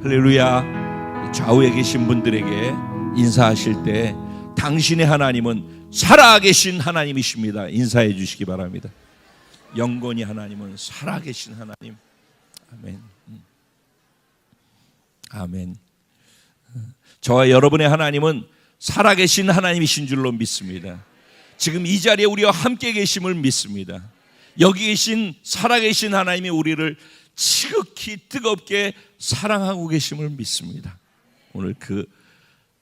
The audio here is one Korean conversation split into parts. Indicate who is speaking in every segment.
Speaker 1: 할렐루야. 좌우에 계신 분들에게 인사하실 때 당신의 하나님은 살아계신 하나님이십니다. 인사해 주시기 바랍니다. 영원히 하나님은 살아계신 하나님. 아멘. 아멘. 저와 여러분의 하나님은 살아계신 하나님이신 줄로 믿습니다. 지금 이 자리에 우리와 함께 계심을 믿습니다. 여기 계신 살아계신 하나님이 우리를 지극히 뜨겁게 사랑하고 계심을 믿습니다. 오늘 그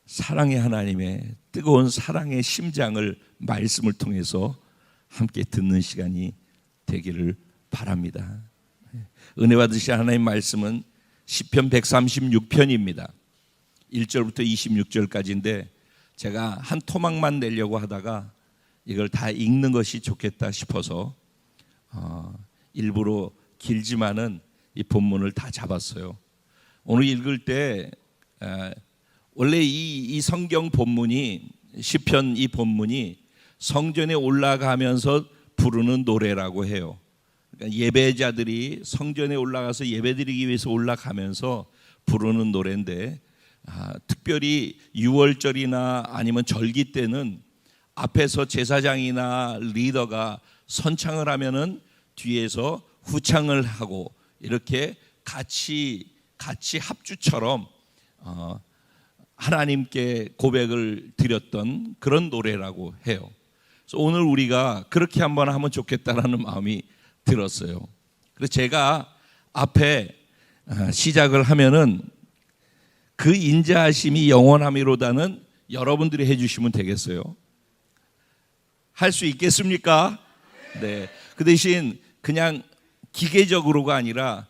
Speaker 1: 사랑의 하나님의 뜨거운 사랑의 심장을 말씀을 통해서 함께 듣는 시간이 되기를 바랍니다. 은혜 받으신 하나님 말씀은 시편 136편입니다. 1절부터 26절까지인데 제가 한 토막만 내려고 하다가 이걸 다 읽는 것이 좋겠다 싶어서 일부러 길지만은 이 본문을 다 잡았어요. 오늘 읽을 때 원래 이 성경 본문이 시편 이 본문이 성전에 올라가면서 부르는 노래라고 해요. 그러니까 예배자들이 성전에 올라가서 예배드리기 위해서 올라가면서 부르는 노래인데 특별히 유월절이나 아니면 절기 때는 앞에서 제사장이나 리더가 선창을 하면은 뒤에서 후창을 하고 이렇게 같이 합주처럼 하나님께 고백을 드렸던 그런 노래라고 해요. 그래서 오늘 우리가 그렇게 한번 하면 좋겠다라는 마음이 들었어요. 그래서 제가 앞에 시작을 하면은 그 인자하심이 영원함이로다는 여러분들이 해주시면 되겠어요. 할 수 있겠습니까? 네. 그 대신 그냥 기계적으로가 아니라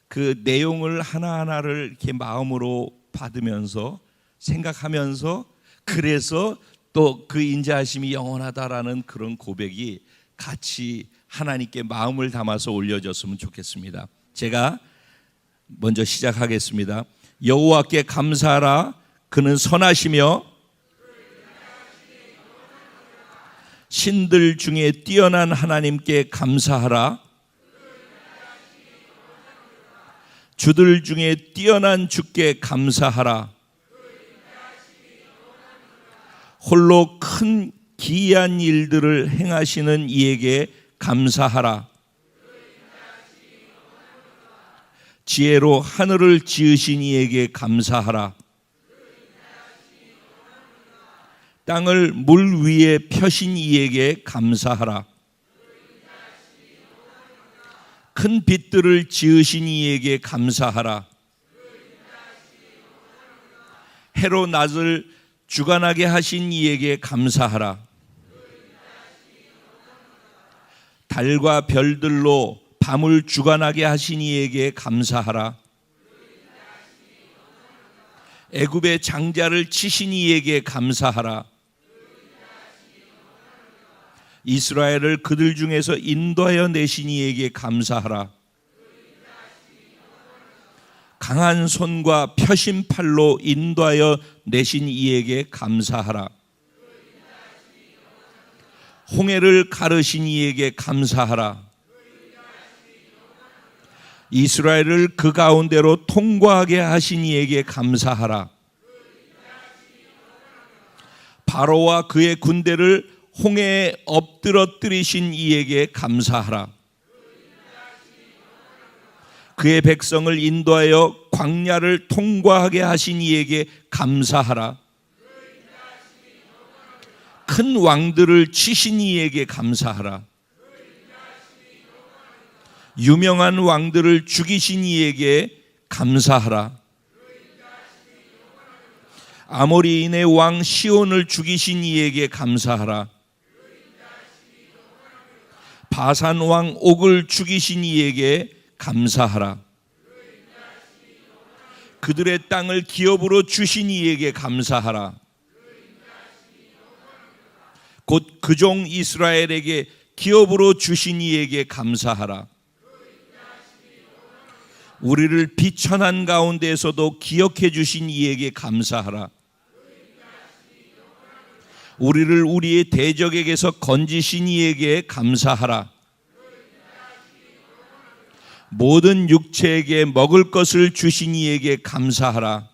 Speaker 1: 그 내용을 하나하나를 이렇게 마음으로 받으면서 생각하면서 그래서 또 그 인자하심이 영원하다라는 그런 고백이 같이 하나님께 마음을 담아서 올려졌으면 좋겠습니다. 제가 먼저 시작하겠습니다. 여호와께 감사하라. 그는 선하시며 신들 중에 뛰어난 하나님께 감사하라. 주들 중에 뛰어난 주께 감사하라. 홀로 큰 기이한 일들을 행하시는 이에게 감사하라. 지혜로 하늘을 지으신 이에게 감사하라. 땅을 물 위에 펴신 이에게 감사하라. 큰 빛들을 지으신 이에게 감사하라. 해로 낮을 주관하게 하신 이에게 감사하라. 달과 별들로 밤을 주관하게 하신 이에게 감사하라. 애굽의 장자를 치신 이에게 감사하라. 이스라엘을 그들 중에서 인도하여 내신 이에게 감사하라. 강한 손과 펴신 팔로 인도하여 내신 이에게 감사하라. 홍해를 가르신 이에게 감사하라. 이스라엘을 그 가운데로 통과하게 하신 이에게 감사하라. 바로와 그의 군대를 홍해에 엎드러뜨리신 이에게 감사하라. 그의 백성을 인도하여 광야를 통과하게 하신 이에게 감사하라. 큰 왕들을 치신 이에게 감사하라. 유명한 왕들을 죽이신 이에게 감사하라. 아모리인의 왕 시온을 죽이신 이에게 감사하라. 바산 왕 옥을 죽이신 이에게 감사하라. 그들의 땅을 기업으로 주신 이에게 감사하라. 곧 그 종 이스라엘에게 기업으로 주신 이에게 감사하라. 우리를 비천한 가운데에서도 기억해 주신 이에게 감사하라. 우리를 우리의 대적에게서 건지신 이에게 감사하라. 모든 육체에게 먹을 것을 주신 이에게 감사하라.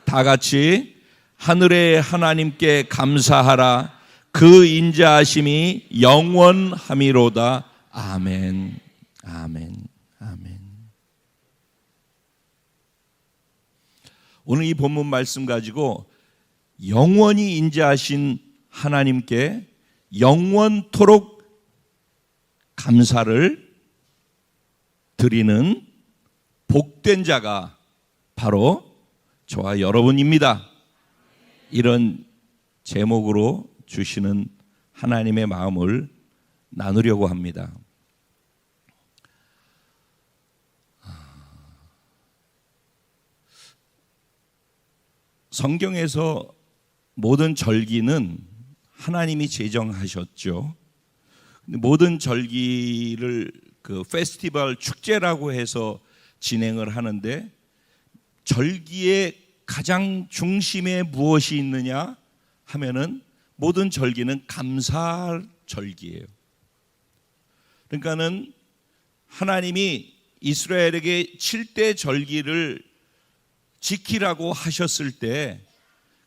Speaker 1: 다 같이 하늘의 하나님께 감사하라. 그 인자하심이 영원함이로다. 아멘. 아멘. 아멘. 오늘 이 본문 말씀 가지고 영원히 인자하신 하나님께 영원토록 감사를 드리는 복된 자가 바로 저와 여러분입니다. 이런 제목으로 주시는 하나님의 마음을 나누려고 합니다. 성경에서 모든 절기는 하나님이 제정하셨죠. 모든 절기를 그 페스티벌 축제라고 해서 진행을 하는데 절기의 가장 중심에 무엇이 있느냐 하면은 모든 절기는 감사 절기예요. 그러니까는 하나님이 이스라엘에게 7대 절기를 지키라고 하셨을 때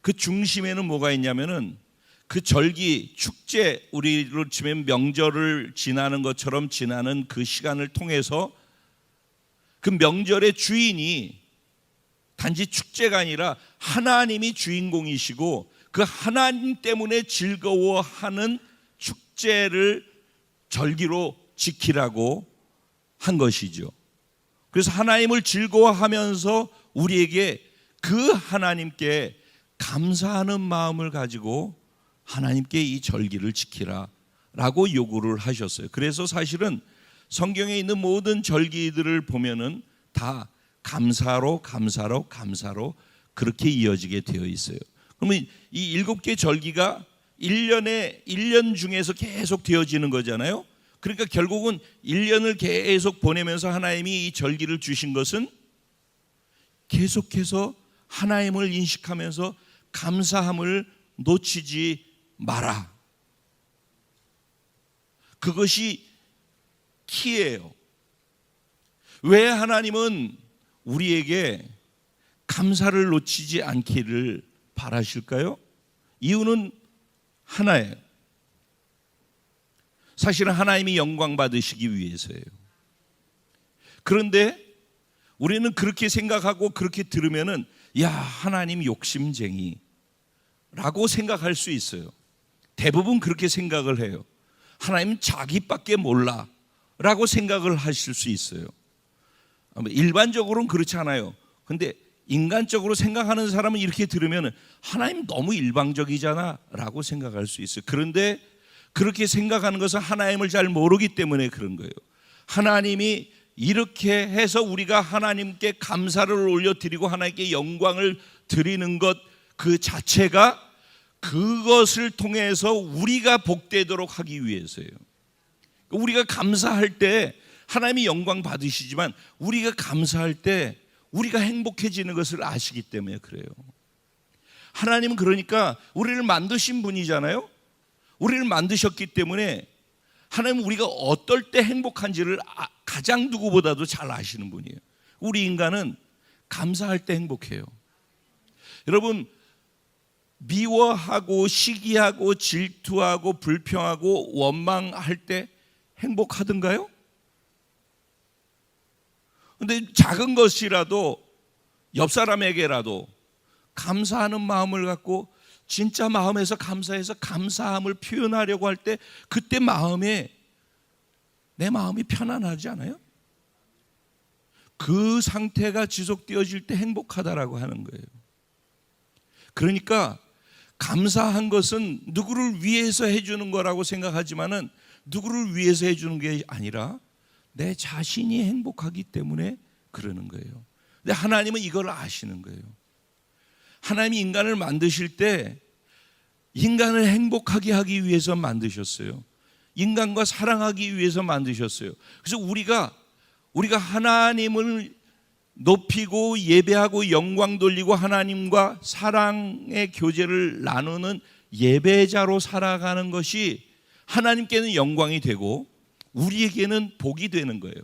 Speaker 1: 그 중심에는 뭐가 있냐면은 그 절기, 축제, 우리로 치면 명절을 지나는 것처럼 지나는 그 시간을 통해서 그 명절의 주인이 단지 축제가 아니라 하나님이 주인공이시고 그 하나님 때문에 즐거워하는 축제를 절기로 지키라고 한 것이죠. 그래서 하나님을 즐거워하면서 우리에게 그 하나님께 감사하는 마음을 가지고 하나님께 이 절기를 지키라라고 요구를 하셨어요. 그래서 사실은 성경에 있는 모든 절기들을 보면은 다 감사로 그렇게 이어지게 되어 있어요. 그러면 이 7개 절기가 1년 중에서 계속 되어지는 거잖아요. 그러니까 결국은 1년을 계속 보내면서 하나님이 이 절기를 주신 것은 계속해서 하나님을 인식하면서 감사함을 놓치지 마라. 그것이 키예요. 왜 하나님은 우리에게 감사를 놓치지 않기를 바라실까요? 이유는 하나예요. 사실은 하나님이 영광 받으시기 위해서예요. 그런데 우리는 그렇게 생각하고 그렇게 들으면은 야, 하나님 욕심쟁이 라고 생각할 수 있어요. 대부분 그렇게 생각을 해요. 하나님 자기밖에 몰라 라고 생각을 하실 수 있어요. 일반적으로는 그렇지 않아요. 근데 인간적으로 생각하는 사람은 이렇게 들으면 하나님 너무 일방적이잖아 라고 생각할 수 있어요. 그런데 그렇게 생각하는 것은 하나님을 잘 모르기 때문에 그런 거예요. 하나님이 이렇게 해서 우리가 하나님께 감사를 올려드리고 하나님께 영광을 드리는 것 그 자체가 그것을 통해서 우리가 복되도록 하기 위해서예요. 우리가 감사할 때 하나님이 영광 받으시지만 우리가 감사할 때 우리가 행복해지는 것을 아시기 때문에 그래요. 하나님은 그러니까 우리를 만드신 분이잖아요. 우리를 만드셨기 때문에 하나님은 우리가 어떨 때 행복한지를 가장 누구보다도 잘 아시는 분이에요. 우리 인간은 감사할 때 행복해요. 여러분, 미워하고 시기하고 질투하고 불평하고 원망할 때 행복하던가요? 근데 작은 것이라도 옆 사람에게라도 감사하는 마음을 갖고 진짜 마음에서 감사해서 감사함을 표현하려고 할 때 그때 내 마음이 편안하지 않아요? 그 상태가 지속되어질 때 행복하다라고 하는 거예요. 그러니까 감사한 것은 누구를 위해서 해주는 거라고 생각하지만은 누구를 위해서 해주는 게 아니라 내 자신이 행복하기 때문에 그러는 거예요. 근데 하나님은 이걸 아시는 거예요. 하나님이 인간을 만드실 때 인간을 행복하게 하기 위해서 만드셨어요. 인간과 사랑하기 위해서 만드셨어요. 그래서 우리가 하나님을 높이고 예배하고 영광 돌리고 하나님과 사랑의 교제를 나누는 예배자로 살아가는 것이 하나님께는 영광이 되고 우리에게는 복이 되는 거예요.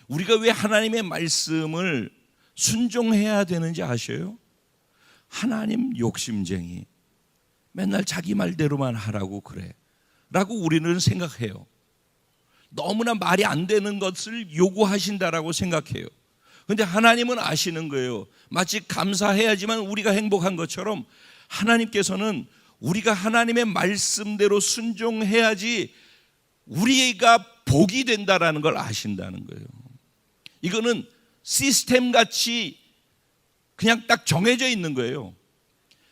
Speaker 1: 우리가 왜 하나님의 말씀을 순종해야 되는지 아셔요? 하나님 욕심쟁이, 맨날 자기 말대로만 하라고 그래 라고 우리는 생각해요. 너무나 말이 안 되는 것을 요구하신다라고 생각해요. 그런데 하나님은 아시는 거예요. 마치 감사해야지만 우리가 행복한 것처럼 하나님께서는 우리가 하나님의 말씀대로 순종해야지 우리가 복이 된다라는 걸 아신다는 거예요. 이거는 시스템 같이 그냥 딱 정해져 있는 거예요.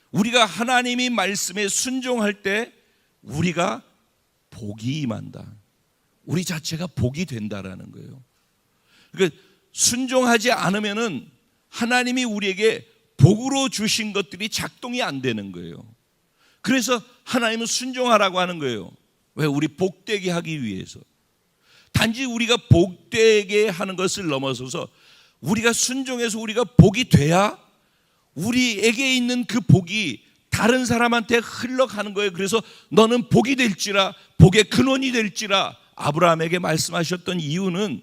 Speaker 1: 우리가 하나님이 말씀에 순종할 때 우리가 복이 임한다. 우리 자체가 복이 된다라는 거예요. 그러니까 순종하지 않으면은 하나님이 우리에게 복으로 주신 것들이 작동이 안 되는 거예요. 그래서 하나님은 순종하라고 하는 거예요. 왜? 우리 복되게 하기 위해서. 단지 우리가 복되게 하는 것을 넘어서서 우리가 순종해서 우리가 복이 돼야 우리에게 있는 그 복이 다른 사람한테 흘러가는 거예요. 그래서 너는 복이 될지라, 복의 근원이 될지라 아브라함에게 말씀하셨던 이유는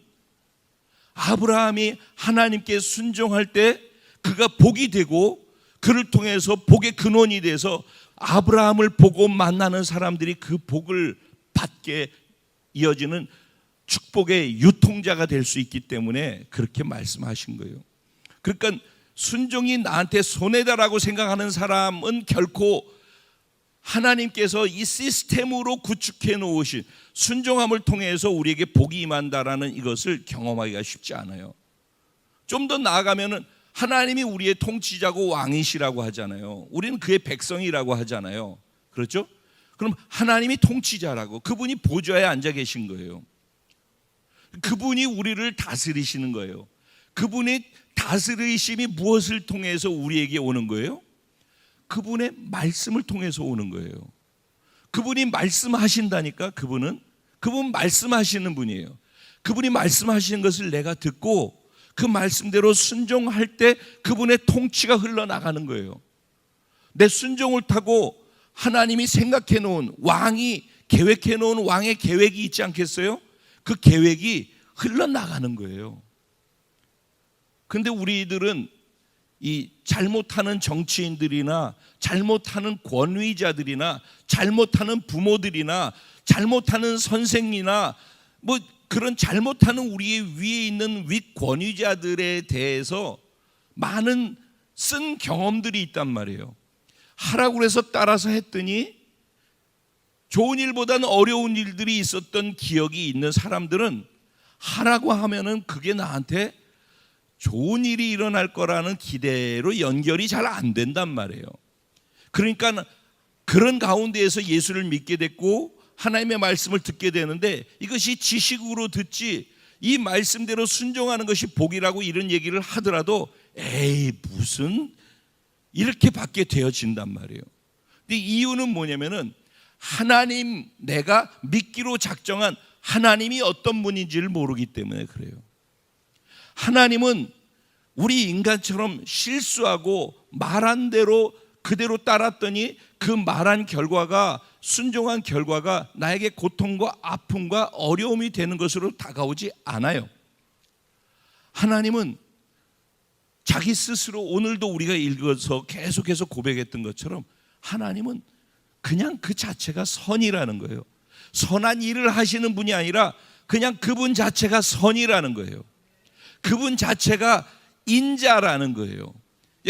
Speaker 1: 아브라함이 하나님께 순종할 때 그가 복이 되고 그를 통해서 복의 근원이 돼서 아브라함을 보고 만나는 사람들이 그 복을 받게 이어지는 축복의 유통자가 될 수 있기 때문에 그렇게 말씀하신 거예요. 그러니까 순종이 나한테 손해다라고 생각하는 사람은 결코 하나님께서 이 시스템으로 구축해 놓으신 순종함을 통해서 우리에게 복이 임한다라는 이것을 경험하기가 쉽지 않아요. 좀 더 나아가면은 하나님이 우리의 통치자고 왕이시라고 하잖아요. 우리는 그의 백성이라고 하잖아요. 그렇죠? 그럼 하나님이 통치자라고, 그분이 보좌에 앉아 계신 거예요. 그분이 우리를 다스리시는 거예요. 그분의 다스리심이 무엇을 통해서 우리에게 오는 거예요? 그분의 말씀을 통해서 오는 거예요. 그분이 말씀하신다니까. 그분 말씀하시는 분이에요. 그분이 말씀하시는 것을 내가 듣고 그 말씀대로 순종할 때 그분의 통치가 흘러나가는 거예요. 내 순종을 타고 하나님이 생각해 놓은, 왕이 계획해 놓은 왕의 계획이 있지 않겠어요? 그 계획이 흘러나가는 거예요. 그런데 우리들은 이 잘못하는 정치인들이나 잘못하는 권위자들이나 잘못하는 부모들이나 잘못하는 선생이나 뭐 그런 잘못하는 우리의 위에 있는 윗권위자들에 대해서 많은 쓴 경험들이 있단 말이에요. 하라고 해서 따라서 했더니 좋은 일보다는 어려운 일들이 있었던 기억이 있는 사람들은 하라고 하면은 그게 나한테 좋은 일이 일어날 거라는 기대로 연결이 잘 안 된단 말이에요. 그러니까 그런 가운데에서 예수를 믿게 됐고 하나님의 말씀을 듣게 되는데 이것이 지식으로 듣지 이 말씀대로 순종하는 것이 복이라고 이런 얘기를 하더라도 에이 무슨 이렇게 받게 되어진단 말이에요. 근데 이유는 뭐냐면은 하나님, 내가 믿기로 작정한 하나님이 어떤 분인지를 모르기 때문에 그래요. 하나님은 우리 인간처럼 실수하고 말한 대로 그대로 따랐더니 그 말한 결과가, 순종한 결과가 나에게 고통과 아픔과 어려움이 되는 것으로 다가오지 않아요. 하나님은 자기 스스로 오늘도 우리가 읽어서 계속해서 고백했던 것처럼 하나님은 그냥 그 자체가 선이라는 거예요. 선한 일을 하시는 분이 아니라 그냥 그분 자체가 선이라는 거예요. 그분 자체가 인자라는 거예요.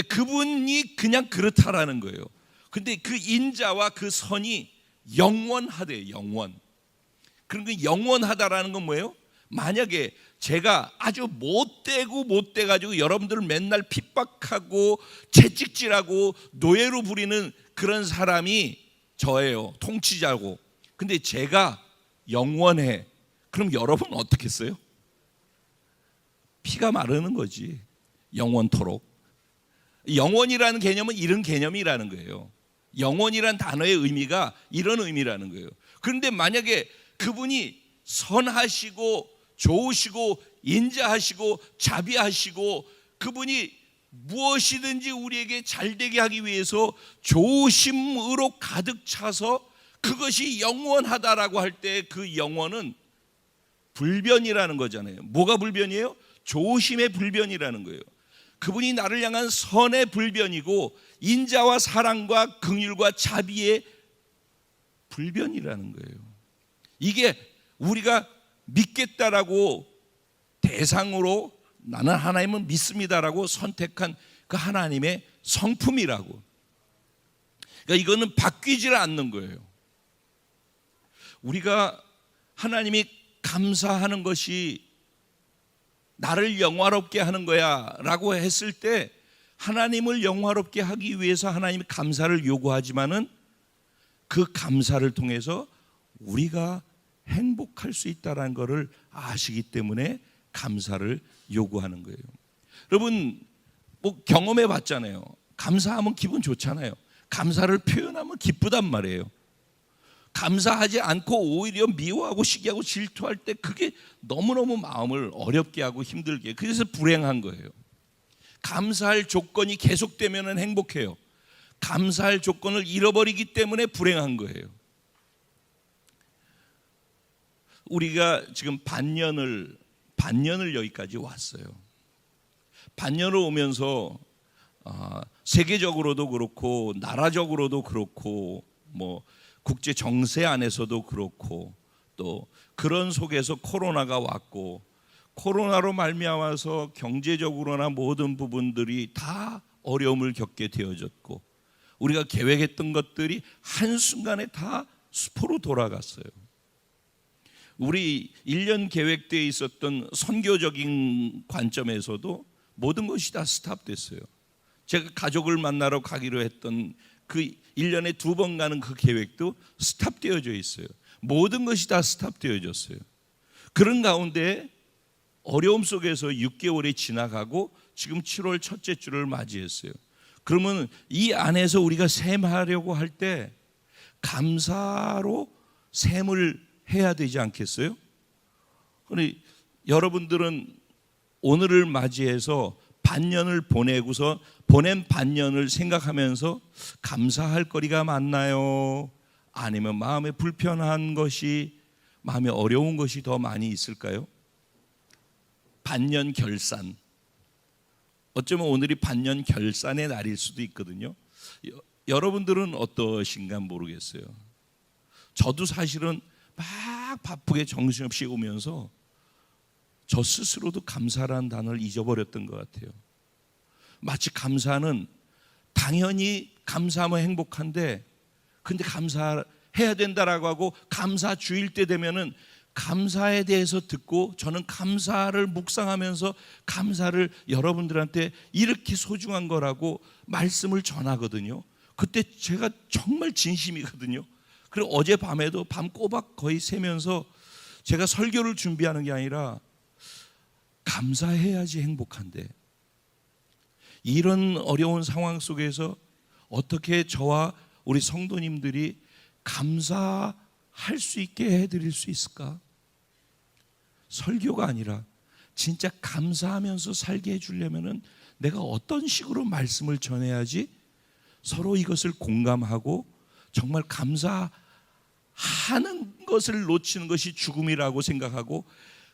Speaker 1: 그분이 그냥 그렇다라는 거예요. 근데 그 인자와 그 선이 영원하대요. 영원. 그런 그 영원하다라는 건 뭐예요? 만약에 제가 아주 못돼가지고 여러분들을 맨날 핍박하고 채찍질하고 노예로 부리는 그런 사람이 저예요. 통치자고. 근데 제가 영원해. 그럼 여러분 어떻게 했어요? 피가 마르는 거지. 영원토록. 영원이라는 개념은 이런 개념이라는 거예요. 영원이란 단어의 의미가 이런 의미라는 거예요. 그런데 만약에 그분이 선하시고 좋으시고 인자하시고 자비하시고 그분이 무엇이든지 우리에게 잘되게 하기 위해서 좋으심으로 가득 차서 그것이 영원하다라고 할 때 그 영원은 불변이라는 거잖아요. 뭐가 불변이에요? 조심의 불변이라는 거예요. 그분이 나를 향한 선의 불변이고 인자와 사랑과 긍휼과 자비의 불변이라는 거예요. 이게 우리가 믿겠다라고 대상으로 나는 하나님을 믿습니다라고 선택한 그 하나님의 성품이라고. 그러니까 이거는 바뀌질 않는 거예요. 우리가 하나님이 감사하는 것이 나를 영화롭게 하는 거야 라고 했을 때 하나님을 영화롭게 하기 위해서 하나님이 감사를 요구하지만은 그 감사를 통해서 우리가 행복할 수 있다는 것을 아시기 때문에 감사를 요구하는 거예요. 여러분 뭐 경험해 봤잖아요. 감사하면 기분 좋잖아요. 감사를 표현하면 기쁘단 말이에요. 감사하지 않고 오히려 미워하고 시기하고 질투할 때 그게 너무너무 마음을 어렵게 하고 힘들게 해요. 그래서 불행한 거예요. 감사할 조건이 계속되면 행복해요. 감사할 조건을 잃어버리기 때문에 불행한 거예요. 우리가 지금 반년을 여기까지 왔어요. 반년을 오면서 세계적으로도 그렇고 나라적으로도 그렇고 뭐 국제 정세 안에서도 그렇고 또 그런 속에서 코로나가 왔고 코로나로 말미암아서 경제적으로나 모든 부분들이 다 어려움을 겪게 되어졌고 우리가 계획했던 것들이 한순간에 다 수포로 돌아갔어요. 우리 1년 계획되어 있었던 선교적인 관점에서도 모든 것이 다 스탑됐어요. 제가 가족을 만나러 가기로 했던 그 1년에 2번 가는 그 계획도 스탑되어져 있어요. 모든 것이 다 스탑되어졌어요. 그런 가운데 어려움 속에서 6개월이 지나가고 지금 7월 첫째 주를 맞이했어요. 그러면 이 안에서 우리가 샘하려고 할 때 감사로 샘을 해야 되지 않겠어요? 그런데 여러분들은 오늘을 맞이해서 반년을 보내고서 보낸 반년을 생각하면서 감사할 거리가 많나요? 아니면 마음에 불편한 것이, 마음에 어려운 것이 더 많이 있을까요? 반년 결산. 어쩌면 오늘이 반년 결산의 날일 수도 있거든요. 여러분들은 어떠신가 모르겠어요. 저도 사실은 막 바쁘게 정신없이 오면서 저 스스로도 감사라는 단어를 잊어버렸던 것 같아요. 마치 감사는 당연히 감사하면 행복한데 근데 감사해야 된다라고 하고 감사 주일 때 되면은 감사에 대해서 듣고 저는 감사를 묵상하면서 감사를 여러분들한테 이렇게 소중한 거라고 말씀을 전하거든요. 그때 제가 정말 진심이거든요. 그리고 어젯밤에도 밤 꼬박 거의 새면서 제가 설교를 준비하는 게 아니라 감사해야지 행복한데 이런 어려운 상황 속에서 어떻게 저와 우리 성도님들이 감사할 수 있게 해드릴 수 있을까? 설교가 아니라 진짜 감사하면서 살게 해주려면은 내가 어떤 식으로 말씀을 전해야지 서로 이것을 공감하고 정말 감사하는 것을 놓치는 것이 죽음이라고 생각하고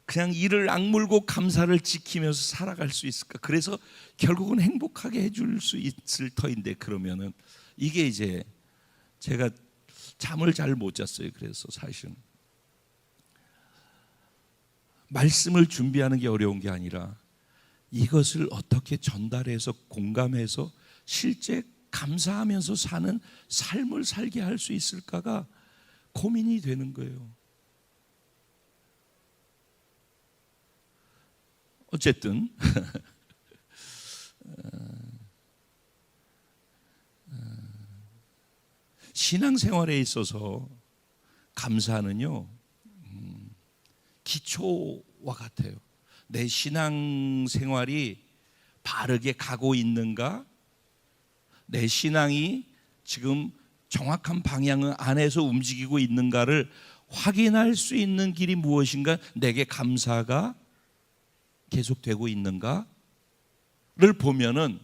Speaker 1: 그냥 이를 악물고 감사를 지키면서 살아갈 수 있을까? 그래서 결국은 행복하게 해줄 수 있을 터인데 그러면은 이게 이제 제가 잠을 잘 못 잤어요. 그래서 사실은 말씀을 준비하는 게 어려운 게 아니라 이것을 어떻게 전달해서 공감해서 실제 감사하면서 사는 삶을 살게 할 수 있을까가 고민이 되는 거예요. 어쨌든 신앙생활에 있어서 감사는요 기초와 같아요. 내 신앙생활이 바르게 가고 있는가? 내 신앙이 지금 정확한 방향 안에서 움직이고 있는가를 확인할 수 있는 길이 무엇인가? 내게 감사가 계속되고 있는가를 보면은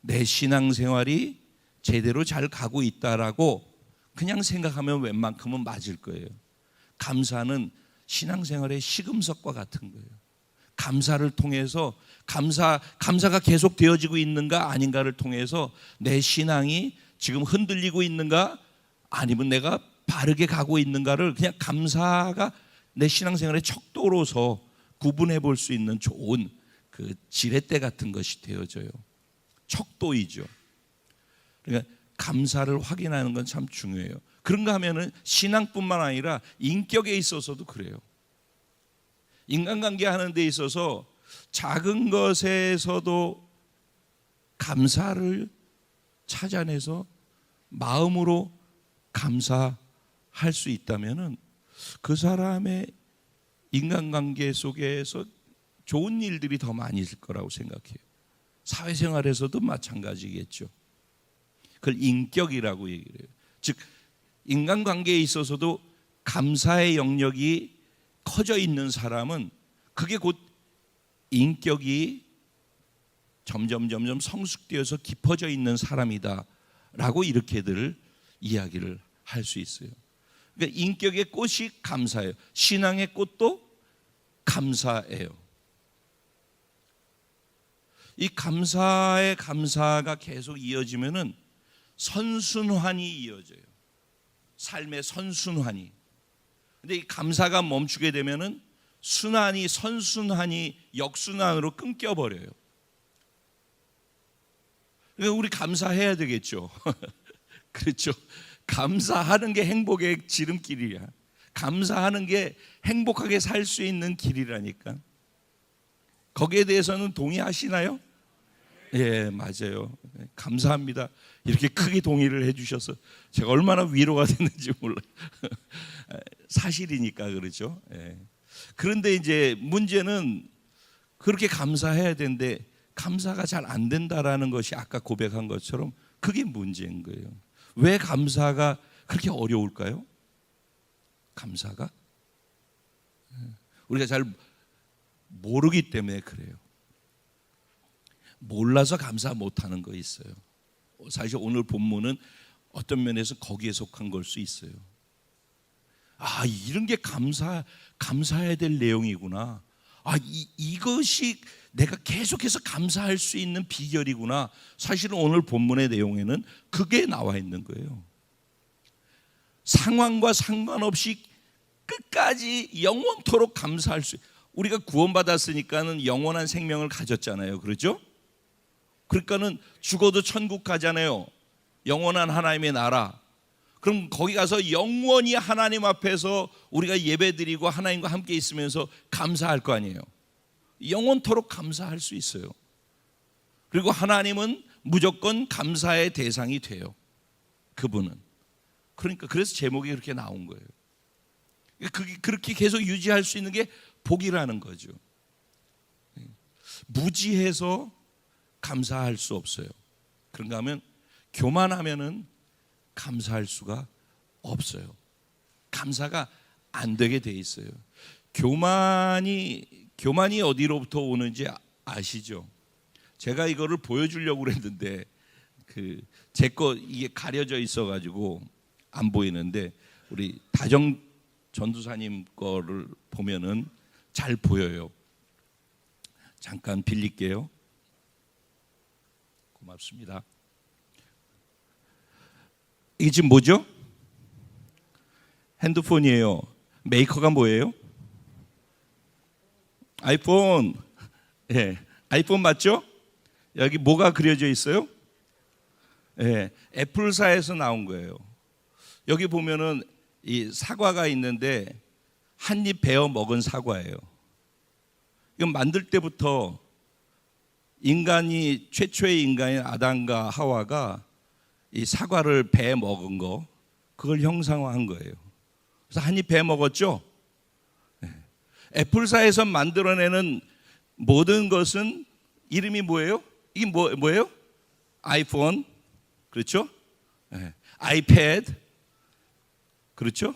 Speaker 1: 내 신앙생활이 제대로 잘 가고 있다라고 그냥 생각하면 웬만큼은 맞을 거예요. 감사는 신앙생활의 시금석과 같은 거예요. 감사를 통해서 감사가 계속 되어지고 있는가 아닌가를 통해서 내 신앙이 지금 흔들리고 있는가 아니면 내가 바르게 가고 있는가를 그냥 감사가 내 신앙생활의 척도로서 구분해 볼 수 있는 좋은 그 지렛대 같은 것이 되어져요. 척도이죠. 그러니까 감사를 확인하는 건 참 중요해요. 그런가 하면은 신앙뿐만 아니라 인격에 있어서도 그래요. 인간관계 하는 데 있어서 작은 것에서도 감사를 찾아내서 마음으로 감사할 수 있다면은 그 사람의 인간관계 속에서 좋은 일들이 더 많이 있을 거라고 생각해요. 사회생활에서도 마찬가지겠죠. 그걸 인격이라고 얘기를 해요. 즉 인간관계에 있어서도 감사의 영역이 커져 있는 사람은 그게 곧 인격이 점점 성숙되어서 깊어져 있는 사람이다라고 이렇게들 이야기를 할 수 있어요. 그러니까 인격의 꽃이 감사예요. 신앙의 꽃도 감사예요. 이 감사가 계속 이어지면은 선순환이 이어져요. 삶의 선순환이. 근데 이 감사가 멈추게 되면은 선순환이 역순환으로 끊겨버려요. 그러니까 우리 감사해야 되겠죠. 그렇죠. 감사하는 게 행복의 지름길이야. 감사하는 게 행복하게 살 수 있는 길이라니까. 거기에 대해서는 동의하시나요? 예, 맞아요. 감사합니다. 이렇게 크게 동의를 해주셔서 제가 얼마나 위로가 됐는지 몰라요. 사실이니까 그렇죠. 예. 그런데 이제 문제는 그렇게 감사해야 되는데 감사가 잘 안 된다라는 것이 아까 고백한 것처럼 그게 문제인 거예요. 왜 감사가 그렇게 어려울까요? 감사가 우리가 잘 모르기 때문에 그래요. 몰라서 감사 못하는 거 있어요. 사실 오늘 본문은 어떤 면에서 거기에 속한 걸 수 있어요. 아, 이런 게 감사해야 될 내용이구나. 아, 이것이 내가 계속해서 감사할 수 있는 비결이구나. 사실은 오늘 본문의 내용에는 그게 나와 있는 거예요. 상황과 상관없이 끝까지 영원토록 감사할 수. 우리가 구원받았으니까는 영원한 생명을 가졌잖아요. 그렇죠? 그러니까는 죽어도 천국 가잖아요. 영원한 하나님의 나라. 그럼 거기 가서 영원히 하나님 앞에서 우리가 예배드리고 하나님과 함께 있으면서 감사할 거 아니에요. 영원토록 감사할 수 있어요. 그리고 하나님은 무조건 감사의 대상이 돼요. 그분은. 그러니까 그래서 제목이 그렇게 나온 거예요. 그렇게 계속 유지할 수 있는 게 복이라는 거죠. 무지해서 감사할 수 없어요. 그런가 하면 교만하면은 감사할 수가 없어요. 감사가 안 되게 돼 있어요. 교만이 어디로부터 오는지 아시죠? 제가 이거를 보여주려고 그랬는데 제 거 이게 가려져 있어가지고 안 보이는데 우리 다정 전도사님 거를 보면은 잘 보여요. 잠깐 빌릴게요. 고맙습니다. 이게 지금 뭐죠? 핸드폰이에요. 메이커가 뭐예요? 아이폰. 예, 아이폰 맞죠? 여기 뭐가 그려져 있어요? 예, 애플사에서 나온 거예요. 여기 보면은 이 사과가 있는데 한 입 베어 먹은 사과예요. 이건 만들 때부터 최초의 인간인 아담과 하와가 이 사과를 베어 먹은 거, 그걸 형상화한 거예요. 그래서 한 입 베어 먹었죠. 애플사에서 만들어내는 모든 것은 이름이 뭐예요? 이게 뭐예요? 아이폰, 그렇죠? 아이패드, 그렇죠?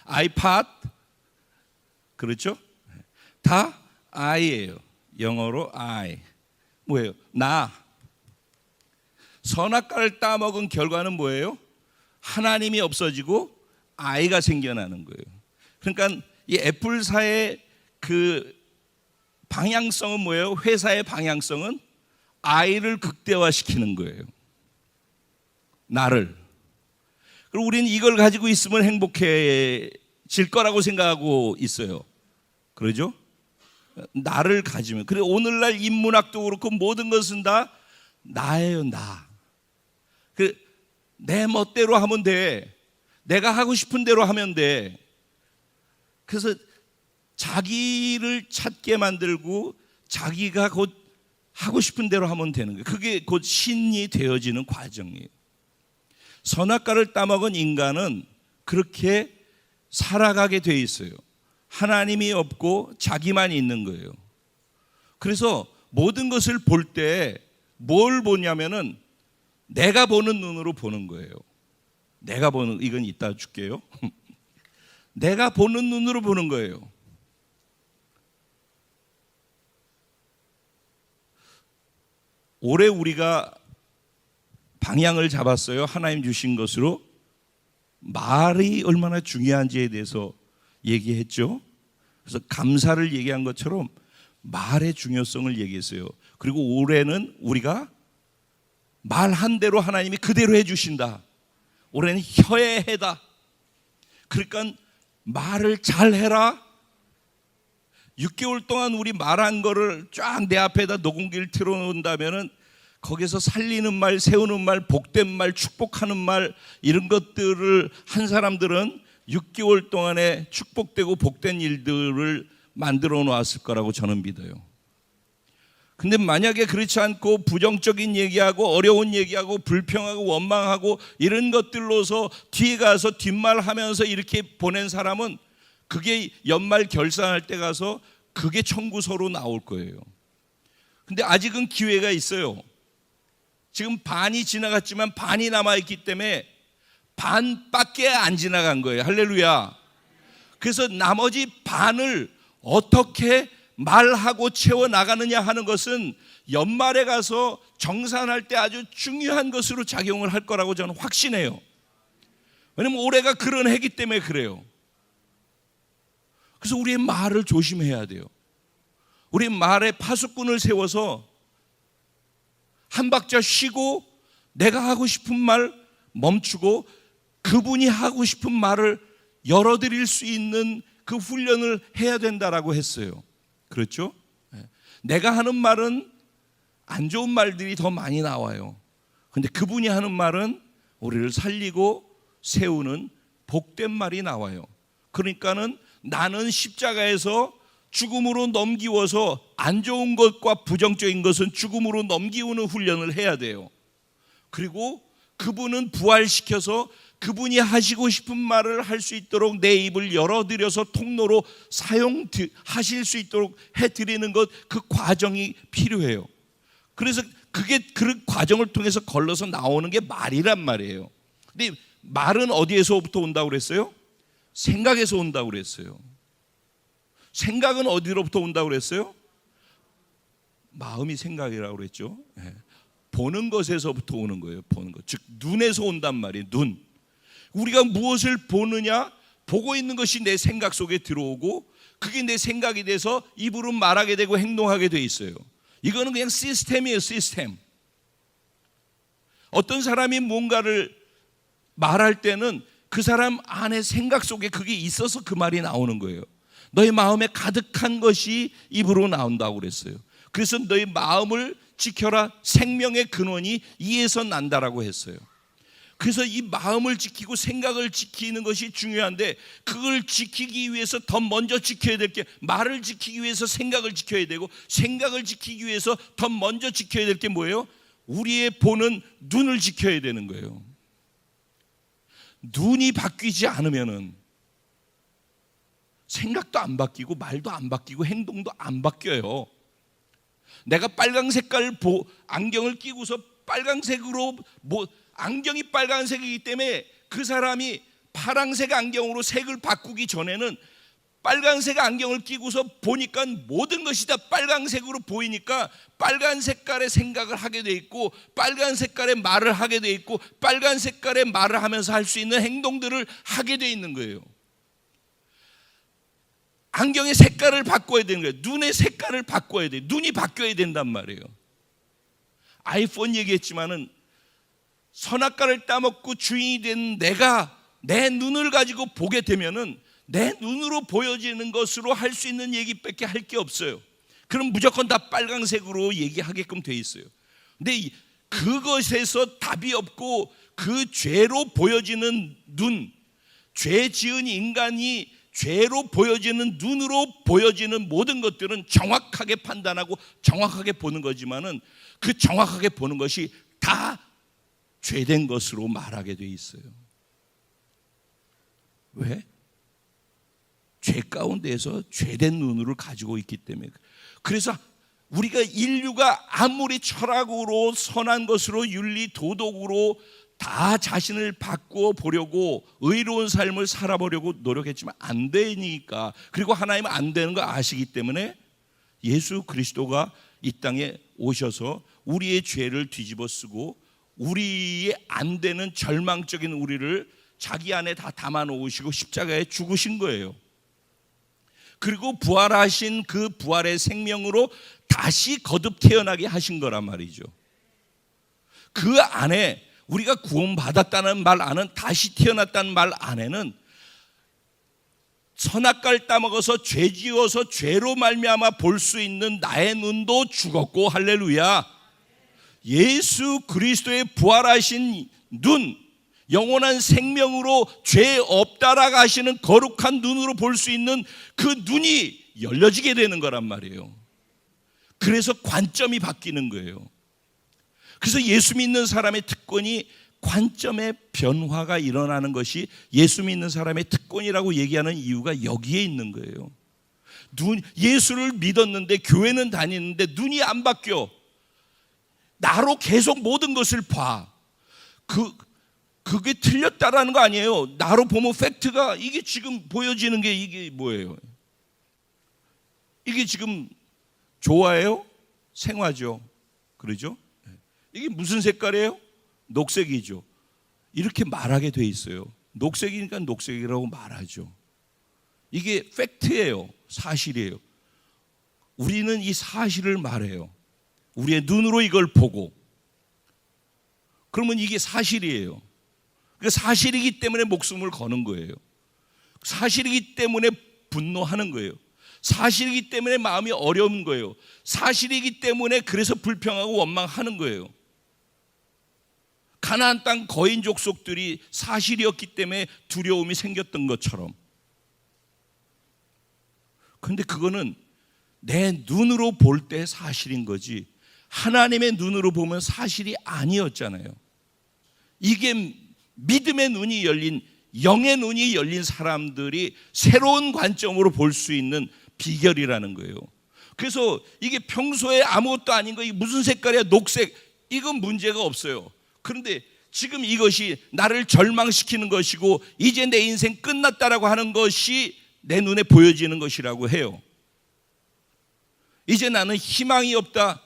Speaker 1: 아이팟, 그렇죠? 다 I예요. 영어로 I. 뭐예요? 나. 선악과를 따먹은 결과는 뭐예요? 하나님이 없어지고 I가 생겨나는 거예요. 그러니까 이 애플사의 그 방향성은 뭐예요? 회사의 방향성은 아이를 극대화시키는 거예요. 나를. 그리고 우리는 이걸 가지고 있으면 행복해질 거라고 생각하고 있어요. 그러죠? 나를 가지면. 그래 오늘날 인문학도 그렇고 모든 것은 다 나예요, 나. 내 멋대로 하면 돼. 내가 하고 싶은 대로 하면 돼. 그래서 자기를 찾게 만들고 자기가 곧 하고 싶은 대로 하면 되는 거예요. 그게 곧 신이 되어지는 과정이에요. 선악과를 따먹은 인간은 그렇게 살아가게 돼 있어요. 하나님이 없고 자기만 있는 거예요. 그래서 모든 것을 볼 때 뭘 보냐면은 내가 보는 눈으로 보는 거예요. 내가 보는, 이건 이따 줄게요. 내가 보는 눈으로 보는 거예요. 올해 우리가 방향을 잡았어요. 하나님 주신 것으로. 말이 얼마나 중요한지에 대해서 얘기했죠. 그래서 감사를 얘기한 것처럼 말의 중요성을 얘기했어요. 그리고 올해는 우리가 말한 대로 하나님이 그대로 해주신다. 올해는 혀의 해다. 그러니까 말을 잘 해라. 6개월 동안 우리 말한 거를 쫙 내 앞에다 녹음기를 틀어놓는다면은 거기서 살리는 말, 세우는 말, 복된 말, 축복하는 말, 이런 것들을 한 사람들은 6개월 동안에 축복되고 복된 일들을 만들어 놓았을 거라고 저는 믿어요. 근데 만약에 그렇지 않고 부정적인 얘기하고 어려운 얘기하고 불평하고 원망하고 이런 것들로서 뒤에 가서 뒷말하면서 이렇게 보낸 사람은 그게 연말 결산할 때 가서 그게 청구서로 나올 거예요. 근데 아직은 기회가 있어요. 지금 반이 지나갔지만 반이 남아있기 때문에 반밖에 안 지나간 거예요. 할렐루야. 그래서 나머지 반을 어떻게 말하고 채워나가느냐 하는 것은 연말에 가서 정산할 때 아주 중요한 것으로 작용을 할 거라고 저는 확신해요. 왜냐면 올해가 그런 해기 때문에 그래요. 그래서 우리의 말을 조심해야 돼요. 우리 말에 파수꾼을 세워서 한 박자 쉬고 내가 하고 싶은 말 멈추고 그분이 하고 싶은 말을 열어드릴 수 있는 그 훈련을 해야 된다라고 했어요. 그렇죠? 내가 하는 말은 안 좋은 말들이 더 많이 나와요. 그런데 그분이 하는 말은 우리를 살리고 세우는 복된 말이 나와요. 그러니까는 나는 십자가에서 죽음으로 넘기워서 안 좋은 것과 부정적인 것은 죽음으로 넘기우는 훈련을 해야 돼요. 그리고 그분은 부활시켜서 그분이 하시고 싶은 말을 할 수 있도록 내 입을 열어드려서 통로로 사용하실 수 있도록 해드리는 것, 그 과정이 필요해요. 그래서 그게 그 과정을 통해서 걸러서 나오는 게 말이란 말이에요. 근데 말은 어디에서부터 온다고 그랬어요? 생각에서 온다고 그랬어요. 생각은 어디로부터 온다고 그랬어요? 마음이 생각이라고 그랬죠. 보는 것에서부터 오는 거예요. 보는 것. 즉 눈에서 온단 말이에요. 눈. 우리가 무엇을 보느냐, 보고 있는 것이 내 생각 속에 들어오고 그게 내 생각이 돼서 입으로 말하게 되고 행동하게 돼 있어요. 이거는 그냥 시스템이에요. 시스템. 어떤 사람이 뭔가를 말할 때는 그 사람 안에 생각 속에 그게 있어서 그 말이 나오는 거예요. 너의 마음에 가득한 것이 입으로 나온다고 그랬어요. 그래서 너의 마음을 지켜라. 생명의 근원이 이에서 난다라고 했어요. 그래서 이 마음을 지키고 생각을 지키는 것이 중요한데 그걸 지키기 위해서 더 먼저 지켜야 될 게, 말을 지키기 위해서 생각을 지켜야 되고 생각을 지키기 위해서 더 먼저 지켜야 될 게 뭐예요? 우리의 보는 눈을 지켜야 되는 거예요. 눈이 바뀌지 않으면은 생각도 안 바뀌고 말도 안 바뀌고 행동도 안 바뀌어요. 내가 빨강 색깔 안경을 끼고서 빨강색으로 안경이 빨간색이기 때문에 그 사람이 파란색 안경으로 색을 바꾸기 전에는 빨간색 안경을 끼고서 보니까 모든 것이 다 빨간색으로 보이니까 빨간 색깔의 생각을 하게 돼 있고 빨간 색깔의 말을 하게 돼 있고 빨간 색깔의 말을 하면서 할 수 있는 행동들을 하게 돼 있는 거예요. 안경의 색깔을 바꿔야 되는 거예요. 눈의 색깔을 바꿔야 돼요. 눈이 바뀌어야 된단 말이에요. 아이폰 얘기했지만은 선악과를 따먹고 주인이 된 내가 내 눈을 가지고 보게 되면은 내 눈으로 보여지는 것으로 할 수 있는 얘기밖에 할 게 없어요. 그럼 무조건 다 빨강색으로 얘기하게끔 돼 있어요. 근데 그것에서 답이 없고 그 죄로 보여지는 눈, 죄 지은 인간이 죄로 보여지는 눈으로 보여지는 모든 것들은 정확하게 판단하고 정확하게 보는 거지만은 그 정확하게 보는 것이 다 죄된 것으로 말하게 돼 있어요. 왜? 죄 가운데에서 죄된 눈으로 가지고 있기 때문에. 그래서 우리가 인류가 아무리 철학으로 선한 것으로 윤리 도덕으로 다 자신을 바꾸어 보려고 의로운 삶을 살아보려고 노력했지만 안 되니까, 그리고 하나님은 안 되는 거 아시기 때문에 예수 그리스도가 이 땅에 오셔서 우리의 죄를 뒤집어 쓰고 우리의 안 되는 절망적인 우리를 자기 안에 다 담아 놓으시고 십자가에 죽으신 거예요. 그리고 부활하신 그 부활의 생명으로 다시 거듭 태어나게 하신 거란 말이죠. 그 안에 우리가 구원받았다는 말 안은, 다시 태어났다는 말 안에는 선악과를 따먹어서 죄 지어서 죄로 말미암아 볼 수 있는 나의 눈도 죽었고, 할렐루야, 예수 그리스도의 부활하신 눈, 영원한 생명으로 죄 없다라고 하시는 거룩한 눈으로 볼 수 있는 그 눈이 열려지게 되는 거란 말이에요. 그래서 관점이 바뀌는 거예요. 그래서 예수 믿는 사람의 특권이 관점의 변화가 일어나는 것이 예수 믿는 사람의 특권이라고 얘기하는 이유가 여기에 있는 거예요. 예수를 믿었는데 교회는 다니는데 눈이 안 바뀌어. 나로 계속 모든 것을 봐. 그게 틀렸다라는 거 아니에요. 나로 보면 팩트가, 이게 지금 보여지는 게 이게 뭐예요? 이게 지금 조화예요? 생화죠. 그러죠? 이게 무슨 색깔이에요? 녹색이죠. 이렇게 말하게 돼 있어요. 녹색이니까 녹색이라고 말하죠. 이게 팩트예요. 사실이에요. 우리는 이 사실을 말해요. 우리의 눈으로 이걸 보고. 그러면 이게 사실이에요. 그러니까 사실이기 때문에 목숨을 거는 거예요. 사실이기 때문에 분노하는 거예요. 사실이기 때문에 마음이 어려운 거예요. 사실이기 때문에 그래서 불평하고 원망하는 거예요. 가나안 땅 거인 족속들이 사실이었기 때문에 두려움이 생겼던 것처럼. 그런데 그거는 내 눈으로 볼 때 사실인 거지, 하나님의 눈으로 보면 사실이 아니었잖아요. 이게 믿음의 눈이 열린, 영의 눈이 열린 사람들이 새로운 관점으로 볼 수 있는 비결이라는 거예요. 그래서 이게 평소에 아무것도 아닌 거, 이게 무슨 색깔이야? 녹색. 이건 문제가 없어요. 그런데 지금 이것이 나를 절망시키는 것이고 이제 내 인생 끝났다라고 하는 것이 내 눈에 보여지는 것이라고 해요. 이제 나는 희망이 없다,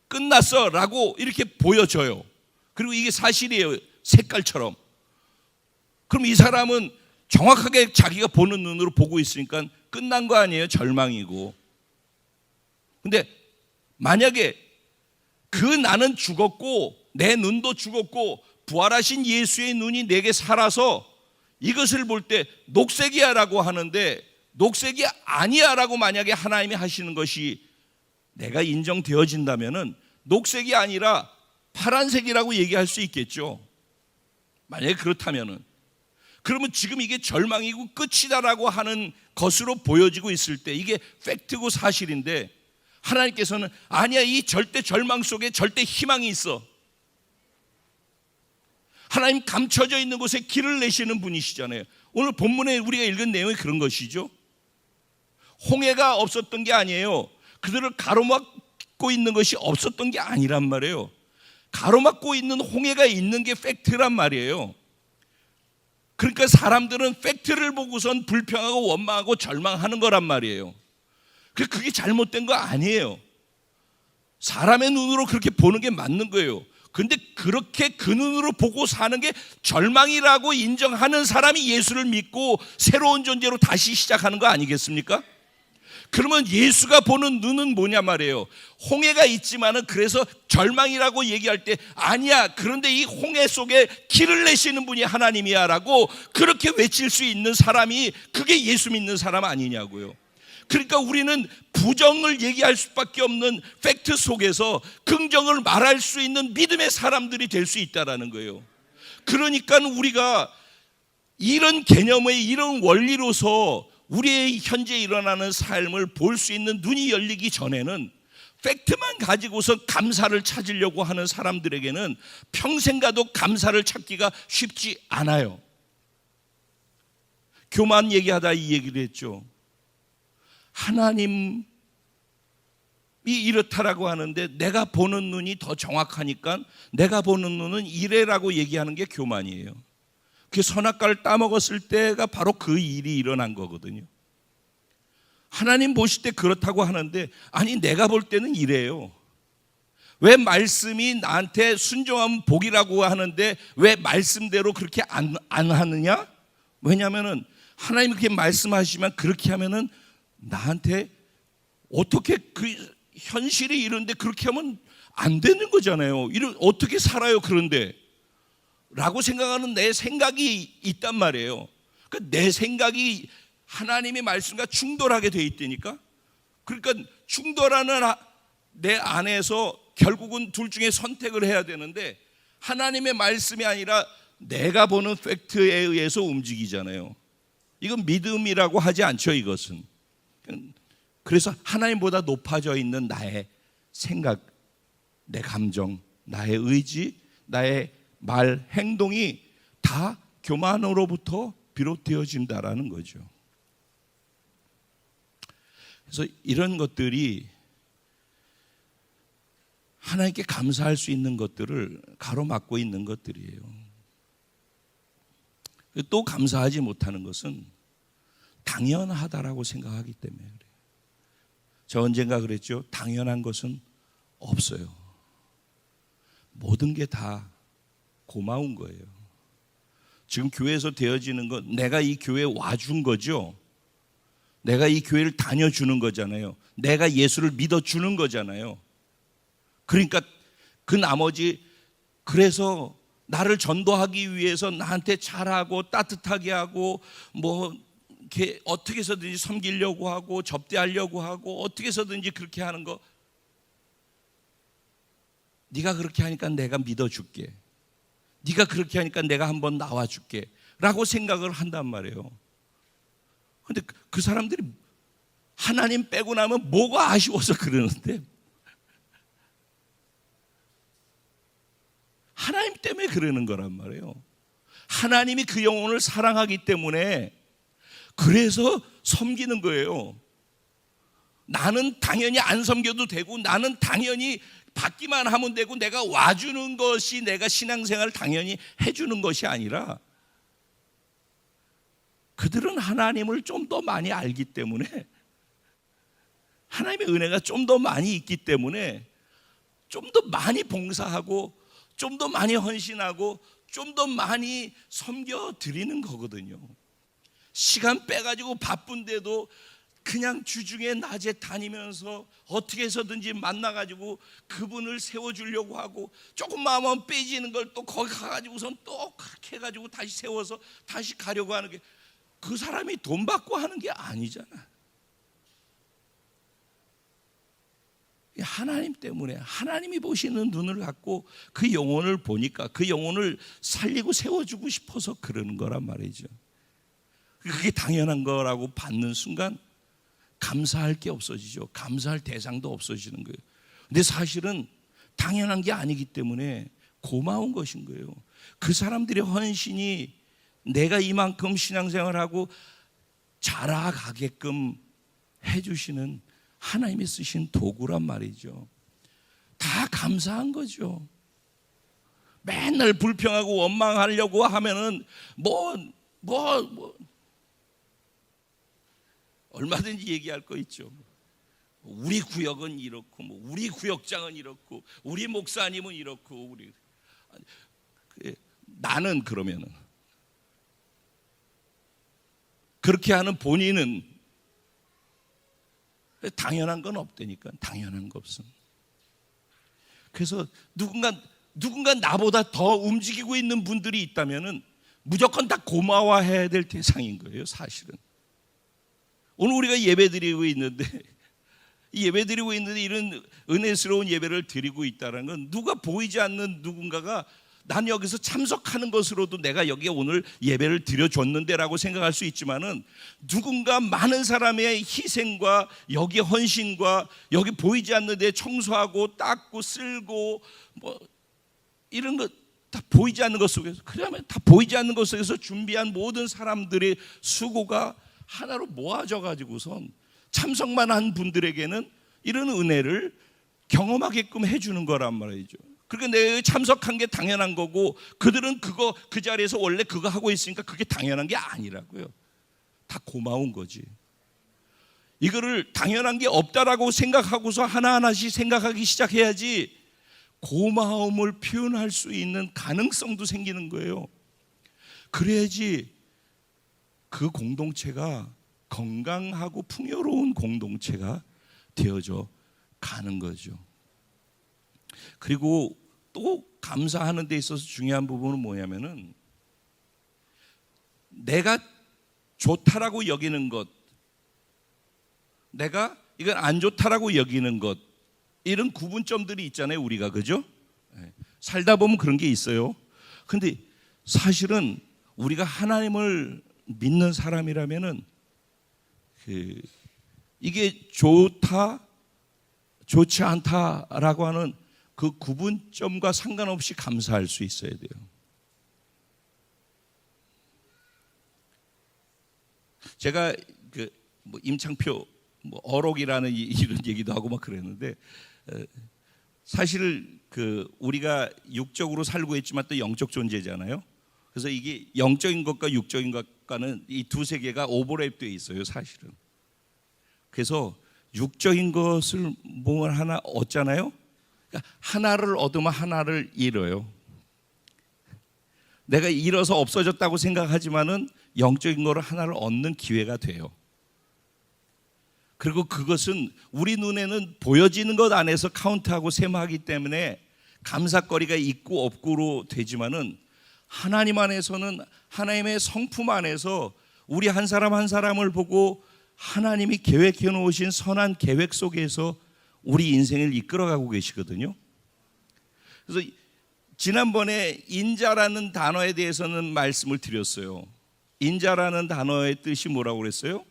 Speaker 1: 끝났어 라고 이렇게 보여져요. 그리고 이게 사실이에요. 색깔처럼. 그럼 이 사람은 정확하게 자기가 보는 눈으로 보고 있으니까 끝난 거 아니에요? 절망이고. 근데 만약에 그 나는 죽었고 내 눈도 죽었고 부활하신 예수의 눈이 내게 살아서 이것을 볼 때 녹색이야 라고 하는데 녹색이 아니야 라고 만약에 하나님이 하시는 것이 내가 인정되어진다면 녹색이 아니라 파란색이라고 얘기할 수 있겠죠. 만약에 그렇다면, 그러면 지금 이게 절망이고 끝이다라고 하는 것으로 보여지고 있을 때 이게 팩트고 사실인데, 하나님께서는 아니야, 이 절대 절망 속에 절대 희망이 있어. 하나님 감춰져 있는 곳에 길을 내시는 분이시잖아요. 오늘 본문에 우리가 읽은 내용이 그런 것이죠. 홍해가 없었던 게 아니에요. 그들을 가로막고 있는 것이 없었던 게 아니란 말이에요. 가로막고 있는 홍해가 있는 게 팩트란 말이에요. 그러니까 사람들은 팩트를 보고선 불평하고 원망하고 절망하는 거란 말이에요. 그게 잘못된 거 아니에요. 사람의 눈으로 그렇게 보는 게 맞는 거예요. 그런데 그렇게 그 눈으로 보고 사는 게 절망이라고 인정하는 사람이 예수를 믿고 새로운 존재로 다시 시작하는 거 아니겠습니까? 그러면 예수가 보는 눈은 뭐냐 말이에요. 홍해가 있지만은 그래서 절망이라고 얘기할 때 아니야, 그런데 이 홍해 속에 길을 내시는 분이 하나님이야 라고 그렇게 외칠 수 있는 사람이, 그게 예수 믿는 사람 아니냐고요. 그러니까 우리는 부정을 얘기할 수밖에 없는 팩트 속에서 긍정을 말할 수 있는 믿음의 사람들이 될 수 있다라는 거예요. 그러니까 우리가 이런 개념의 이런 원리로서 우리의 현재 일어나는 삶을 볼 수 있는 눈이 열리기 전에는 팩트만 가지고서 감사를 찾으려고 하는 사람들에게는 평생 가도 감사를 찾기가 쉽지 않아요. 교만 얘기하다 이 얘기를 했죠. 하나님이 이렇다라고 하는데 내가 보는 눈이 더 정확하니까 내가 보는 눈은 이래라고 얘기하는 게 교만이에요. 그 선악과를 따먹었을 때가 바로 그 일이 일어난 거거든요. 하나님 보실 때 그렇다고 하는데 아니 내가 볼 때는 이래요. 왜 말씀이 나한테 순종하면 복이라고 하는데 왜 말씀대로 그렇게 안 하느냐? 왜냐하면 하나님이 그렇게 말씀하시면 그렇게 하면은 나한테 어떻게 그 현실이 이런데 그렇게 하면 안 되는 거잖아요. 어떻게 살아요 그런데 라고 생각하는 내 생각이 있단 말이에요. 그러니까 내 생각이 하나님의 말씀과 충돌하게 돼 있다니까. 그러니까 충돌하는 내 안에서 결국은 둘 중에 선택을 해야 되는데 하나님의 말씀이 아니라 내가 보는 팩트에 의해서 움직이잖아요. 이건 믿음이라고 하지 않죠. 이것은. 그래서 하나님보다 높아져 있는 나의 생각, 내 감정, 나의 의지, 나의 말, 행동이 다 교만으로부터 비롯되어진다라는 거죠. 그래서 이런 것들이 하나님께 감사할 수 있는 것들을 가로막고 있는 것들이에요. 또 감사하지 못하는 것은 당연하다라고 생각하기 때문에 그래요. 저 언젠가 그랬죠. 당연한 것은 없어요. 모든 게 다 고마운 거예요. 지금 교회에서 되어지는 건 내가 이 교회에 와준 거죠. 내가 이 교회를 다녀주는 거잖아요. 내가 예수를 믿어주는 거잖아요. 그러니까 그 나머지 그래서 나를 전도하기 위해서 나한테 잘하고 따뜻하게 하고 뭐 이렇게 어떻게 해서든지 섬기려고 하고 접대하려고 하고 어떻게 해서든지 그렇게 하는 거, 네가 그렇게 하니까 내가 믿어줄게, 네가 그렇게 하니까 내가 한번 나와줄게 라고 생각을 한단 말이에요. 그런데 그 사람들이 하나님 빼고 나면 뭐가 아쉬워서 그러는데 하나님 때문에 그러는 거란 말이에요. 하나님이 그 영혼을 사랑하기 때문에 그래서 섬기는 거예요. 나는 당연히 안 섬겨도 되고 나는 당연히 받기만 하면 되고 내가 와주는 것이 내가 신앙생활을 당연히 해주는 것이 아니라 그들은 하나님을 좀 더 많이 알기 때문에 하나님의 은혜가 좀 더 많이 있기 때문에 좀 더 많이 봉사하고 좀 더 많이 헌신하고 좀 더 많이 섬겨 드리는 거거든요. 시간 빼가지고 바쁜데도 그냥 주중에 낮에 다니면서 어떻게 해서든지 만나가지고 그분을 세워주려고 하고 조금만 하면 빼지는 걸 또 거기 가가지고선 또 그렇게 해가지고 다시 세워서 다시 가려고 하는 게 그 사람이 돈 받고 하는 게 아니잖아. 하나님 때문에 하나님이 보시는 눈을 갖고 그 영혼을 보니까 그 영혼을 살리고 세워주고 싶어서 그러는 거란 말이죠. 그게 당연한 거라고 받는 순간 감사할 게 없어지죠. 감사할 대상도 없어지는 거예요. 근데 사실은 당연한 게 아니기 때문에 고마운 것인 거예요. 그 사람들의 헌신이 내가 이만큼 신앙생활하고 자라가게끔 해주시는 하나님이 쓰신 도구란 말이죠. 다 감사한 거죠. 맨날 불평하고 원망하려고 하면은 얼마든지 얘기할 거 있죠. 우리 구역은 이렇고, 우리 구역장은 이렇고, 우리 목사님은 이렇고, 나는 그러면은 그렇게 하는 본인은 당연한 건 없다니까. 당연한 거 없음. 그래서 누군가 나보다 더 움직이고 있는 분들이 있다면은 무조건 다 고마워해야 될 대상인 거예요, 사실은. 오늘 우리가 예배드리고 있는데 이런 은혜스러운 예배를 드리고 있다는 건 누가 보이지 않는 누군가가 난 여기서 참석하는 것으로도 내가 여기에 오늘 예배를 드려줬는데라고 생각할 수 있지만은 누군가 많은 사람의 희생과 여기 헌신과 여기 보이지 않는 데 청소하고 닦고 쓸고 뭐 이런 것 다 보이지 않는 것 속에서, 그러면 다 보이지 않는 것 속에서 준비한 모든 사람들의 수고가 하나로 모아져 가지고선 참석만 한 분들에게는 이런 은혜를 경험하게끔 해주는 거란 말이죠. 그러니까 내가 참석한 게 당연한 거고 그들은 그 자리에서 원래 그거 하고 있으니까 그게 당연한 게 아니라고요. 다 고마운 거지. 이거를 당연한 게 없다라고 생각하고서 하나하나씩 생각하기 시작해야지 고마움을 표현할 수 있는 가능성도 생기는 거예요. 그래야지 그 공동체가 건강하고 풍요로운 공동체가 되어져 가는 거죠. 그리고 또 감사하는 데 있어서 중요한 부분은 뭐냐면은 내가 좋다라고 여기는 것, 내가 이건 안 좋다라고 여기는 것, 이런 구분점들이 있잖아요, 우리가. 그죠? 살다 보면 그런 게 있어요. 근데 사실은 우리가 하나님을 믿는 사람이라면은 이게 좋다, 좋지 않다라고 하는 그 구분점과 상관없이 감사할 수 있어야 돼요. 제가 임창표 어록이라는 이런 얘기도 하고 막 그랬는데, 사실 우리가 육적으로 살고 있지만 또 영적 존재잖아요. 그래서 이게 영적인 것과 육적인 것과는 이 두 세계가 오버랩되어 있어요, 사실은. 그래서 육적인 것을 뭘 하나 얻잖아요. 그러니까 하나를 얻으면 하나를 잃어요. 내가 잃어서 없어졌다고 생각하지만은 영적인 거를 하나를 얻는 기회가 돼요. 그리고 그것은 우리 눈에는 보여지는 것 안에서 카운트하고 셈하기 때문에 감사거리가 있고 없고로 되지만은 하나님 안에서는 하나님의 성품 안에서 우리 한 사람 한 사람을 보고 하나님이 계획해 놓으신 선한 계획 속에서 우리 인생을 이끌어가고 계시거든요. 그래서 지난번에 인자라는 단어에 대해서는 말씀을 드렸어요. 인자라는 단어의 뜻이 뭐라고 그랬어요?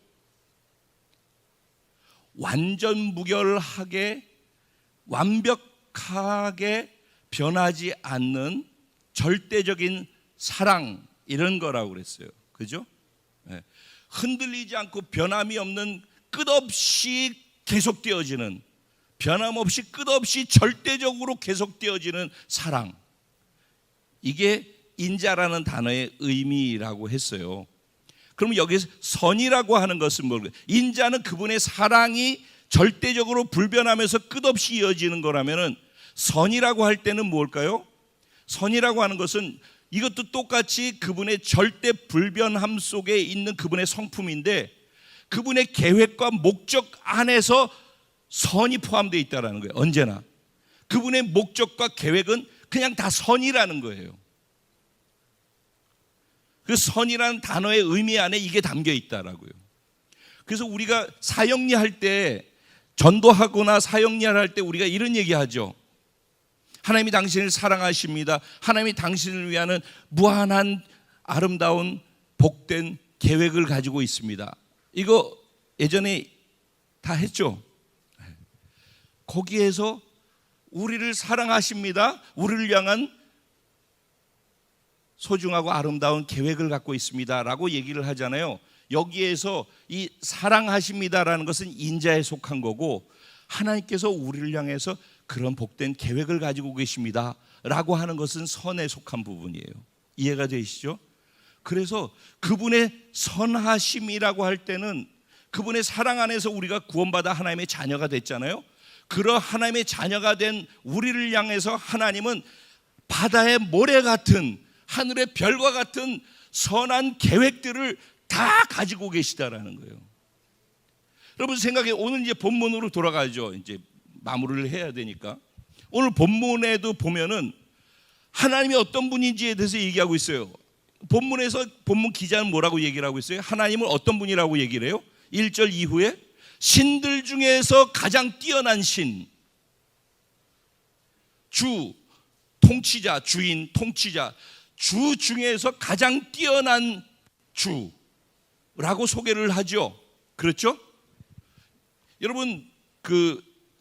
Speaker 1: 완전 무결하게 완벽하게 변하지 않는 절대적인 사랑, 이런 거라고 그랬어요. 그죠? 흔들리지 않고 변함이 없는, 끝없이 계속되어지는, 변함없이 끝없이 절대적으로 계속되어지는 사랑, 이게 인자라는 단어의 의미라고 했어요. 그럼 여기서 선이라고 하는 것은 뭘까요? 인자는 그분의 사랑이 절대적으로 불변하면서 끝없이 이어지는 거라면은, 선이라고 할 때는 뭘까요? 선이라고 하는 것은 이것도 똑같이 그분의 절대 불변함 속에 있는 그분의 성품인데, 그분의 계획과 목적 안에서 선이 포함되어 있다는 거예요. 언제나 그분의 목적과 계획은 그냥 다 선이라는 거예요. 그 선이라는 단어의 의미 안에 이게 담겨 있다라고요. 그래서 우리가 사역리할 때, 전도하거나 사역리할 때 우리가 이런 얘기하죠. 하나님이 당신을 사랑하십니다. 하나님이 당신을 위한 무한한 아름다운 복된 계획을 가지고 있습니다. 이거 예전에 다 했죠. 거기에서 우리를 사랑하십니다. 우리를 향한 소중하고 아름다운 계획을 갖고 있습니다 라고 얘기를 하잖아요. 여기에서 이 사랑하십니다라는 것은 인자에 속한 거고, 하나님께서 우리를 향해서 그런 복된 계획을 가지고 계십니다 라고 하는 것은 선에 속한 부분이에요. 이해가 되시죠? 그래서 그분의 선하심이라고 할 때는 그분의 사랑 안에서 우리가 구원받아 하나님의 자녀가 됐잖아요. 그러 하나님의 자녀가 된 우리를 향해서 하나님은 바다의 모래 같은, 하늘의 별과 같은 선한 계획들을 다 가지고 계시다라는 거예요. 여러분 생각해, 오늘 이제 본문으로 돌아가죠. 이제 마무리를 해야 되니까. 오늘 본문에도 보면은 하나님이 어떤 분인지에 대해서 얘기하고 있어요. 본문에서 본문 기자는 뭐라고 얘기를 하고 있어요? 하나님은 어떤 분이라고 얘기를 해요? 1절 이후에 신들 중에서 가장 뛰어난 신, 주, 통치자, 주인, 통치자, 주 중에서 가장 뛰어난 주라고 소개를 하죠. 그렇죠? 여러분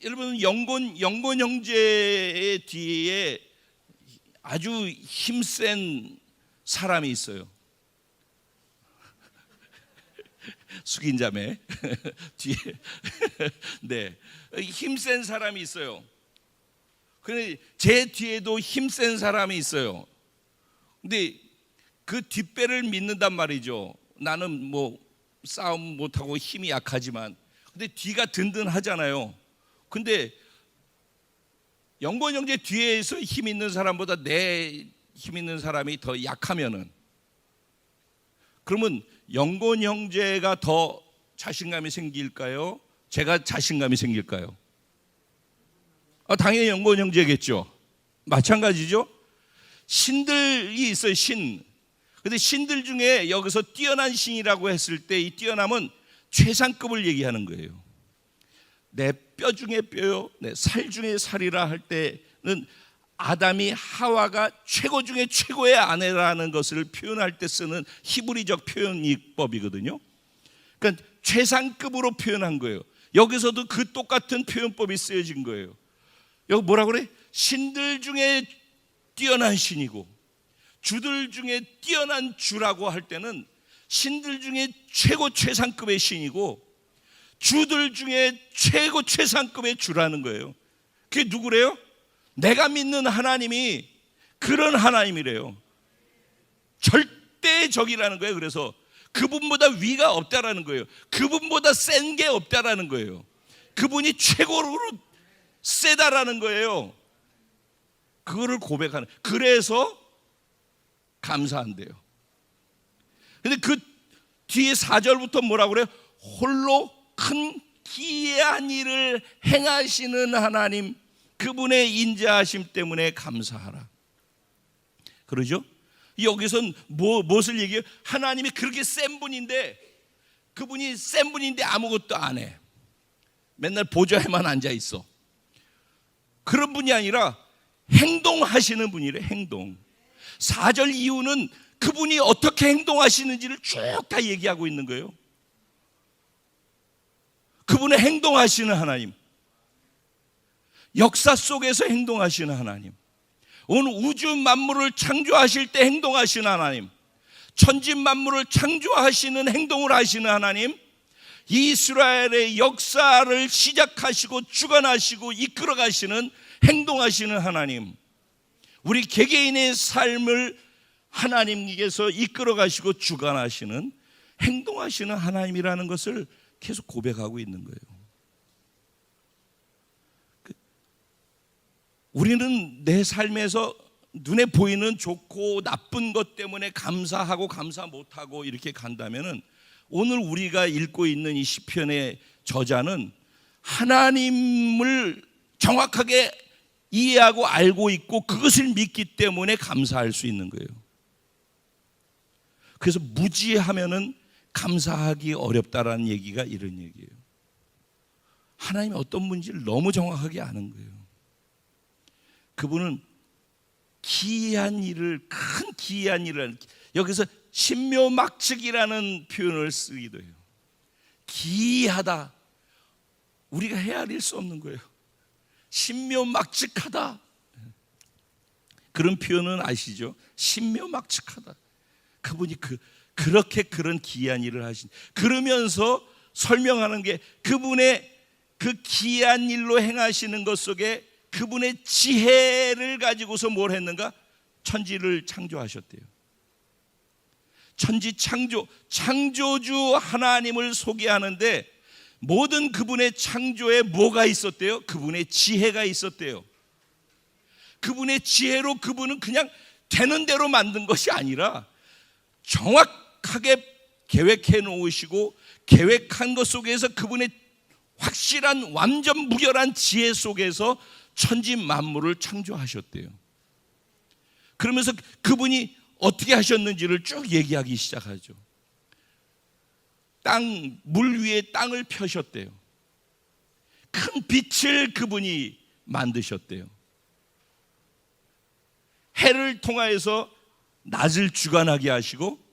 Speaker 1: 여러분 영곤 형제의 뒤에 아주 힘센 사람이 있어요. 숙인 자매 뒤에 네, 힘센 사람이 있어요. 근데 제 뒤에도 힘센 사람이 있어요. 근데 그 뒷배를 믿는단 말이죠. 나는 뭐 싸움 못하고 힘이 약하지만, 근데 뒤가 든든하잖아요. 근데 영권 형제 뒤에서 힘 있는 사람보다 내 힘 있는 사람이 더 약하면은, 그러면 영권 형제가 더 자신감이 생길까요? 제가 자신감이 생길까요? 당연히 영권 형제겠죠. 마찬가지죠. 신들이 있어요. 신. 근데 신들 중에 여기서 뛰어난 신이라고 했을 때 이 뛰어남은 최상급을 얘기하는 거예요. 내 뼈 중에 뼈요, 내 살 중에 살이라 할 때는 아담이 하와가 최고 중에 최고의 아내라는 것을 표현할 때 쓰는 히브리적 표현법이거든요. 그러니까 최상급으로 표현한 거예요. 여기서도 그 똑같은 표현법이 쓰여진 거예요. 여기 뭐라 그래? 신들 중에 뛰어난 신이고 주들 중에 뛰어난 주라고 할 때는 신들 중에 최고 최상급의 신이고 주들 중에 최고 최상급의 주라는 거예요. 그게 누구래요? 내가 믿는 하나님이 그런 하나님이래요. 절대적이라는 거예요. 그래서 그분보다 위가 없다라는 거예요. 그분보다 센 게 없다라는 거예요. 그분이 최고로 세다라는 거예요. 그거를 고백하는. 그래서 감사한대요. 근데 그 뒤에 4절부터 뭐라고 그래요? 홀로 큰 기이한 일을 행하시는 하나님, 그분의 인자하심 때문에 감사하라. 그러죠? 여기선 무엇을 얘기해요? 하나님이 그렇게 센 분인데, 그분이 센 분인데 아무것도 안 해. 맨날 보좌에만 앉아 있어. 그런 분이 아니라 행동하시는 분이래. 행동. 4절 이후는 그분이 어떻게 행동하시는지를 쭉 다 얘기하고 있는 거예요. 그분의 행동하시는 하나님, 역사 속에서 행동하시는 하나님, 온 우주 만물을 창조하실 때 행동하시는 하나님, 천지 만물을 창조하시는 행동을 하시는 하나님, 이스라엘의 역사를 시작하시고 주관하시고 이끌어가시는 행동하시는 하나님, 우리 개개인의 삶을 하나님께서 이끌어가시고 주관하시는 행동하시는 하나님이라는 것을 계속 고백하고 있는 거예요. 우리는 내 삶에서 눈에 보이는 좋고 나쁜 것 때문에 감사하고 감사 못하고 이렇게 간다면은, 오늘 우리가 읽고 있는 이 시편의 저자는 하나님을 정확하게 이해하고 알고 있고 그것을 믿기 때문에 감사할 수 있는 거예요. 그래서 무지하면은 감사하기 어렵다라는 얘기가 이런 얘기예요. 하나님이 어떤 분인지를 너무 정확하게 아는 거예요. 그분은 기이한 일을, 큰 기이한 일을, 여기서 신묘막측이라는 표현을 쓰기도 해요. 기이하다, 우리가 헤아릴 수 없는 거예요. 신묘막측하다, 그런 표현은 아시죠? 신묘막측하다. 그분이 그렇게 그런 기이한 일을 하신, 그러면서 설명하는 게 그분의 그 기이한 일로 행하시는 것 속에 그분의 지혜를 가지고서 뭘 했는가? 천지를 창조하셨대요. 천지 창조주 하나님을 소개하는데 모든 그분의 창조에 뭐가 있었대요? 그분의 지혜가 있었대요. 그분의 지혜로 그분은 그냥 되는 대로 만든 것이 아니라 정확하게 계획해 놓으시고 계획한 것 속에서 그분의 확실한 완전 무결한 지혜 속에서 천지 만물을 창조하셨대요. 그러면서 그분이 어떻게 하셨는지를 쭉 얘기하기 시작하죠. 물 위에 땅을 펴셨대요. 큰 빛을 그분이 만드셨대요. 해를 통하여서 낮을 주관하게 하시고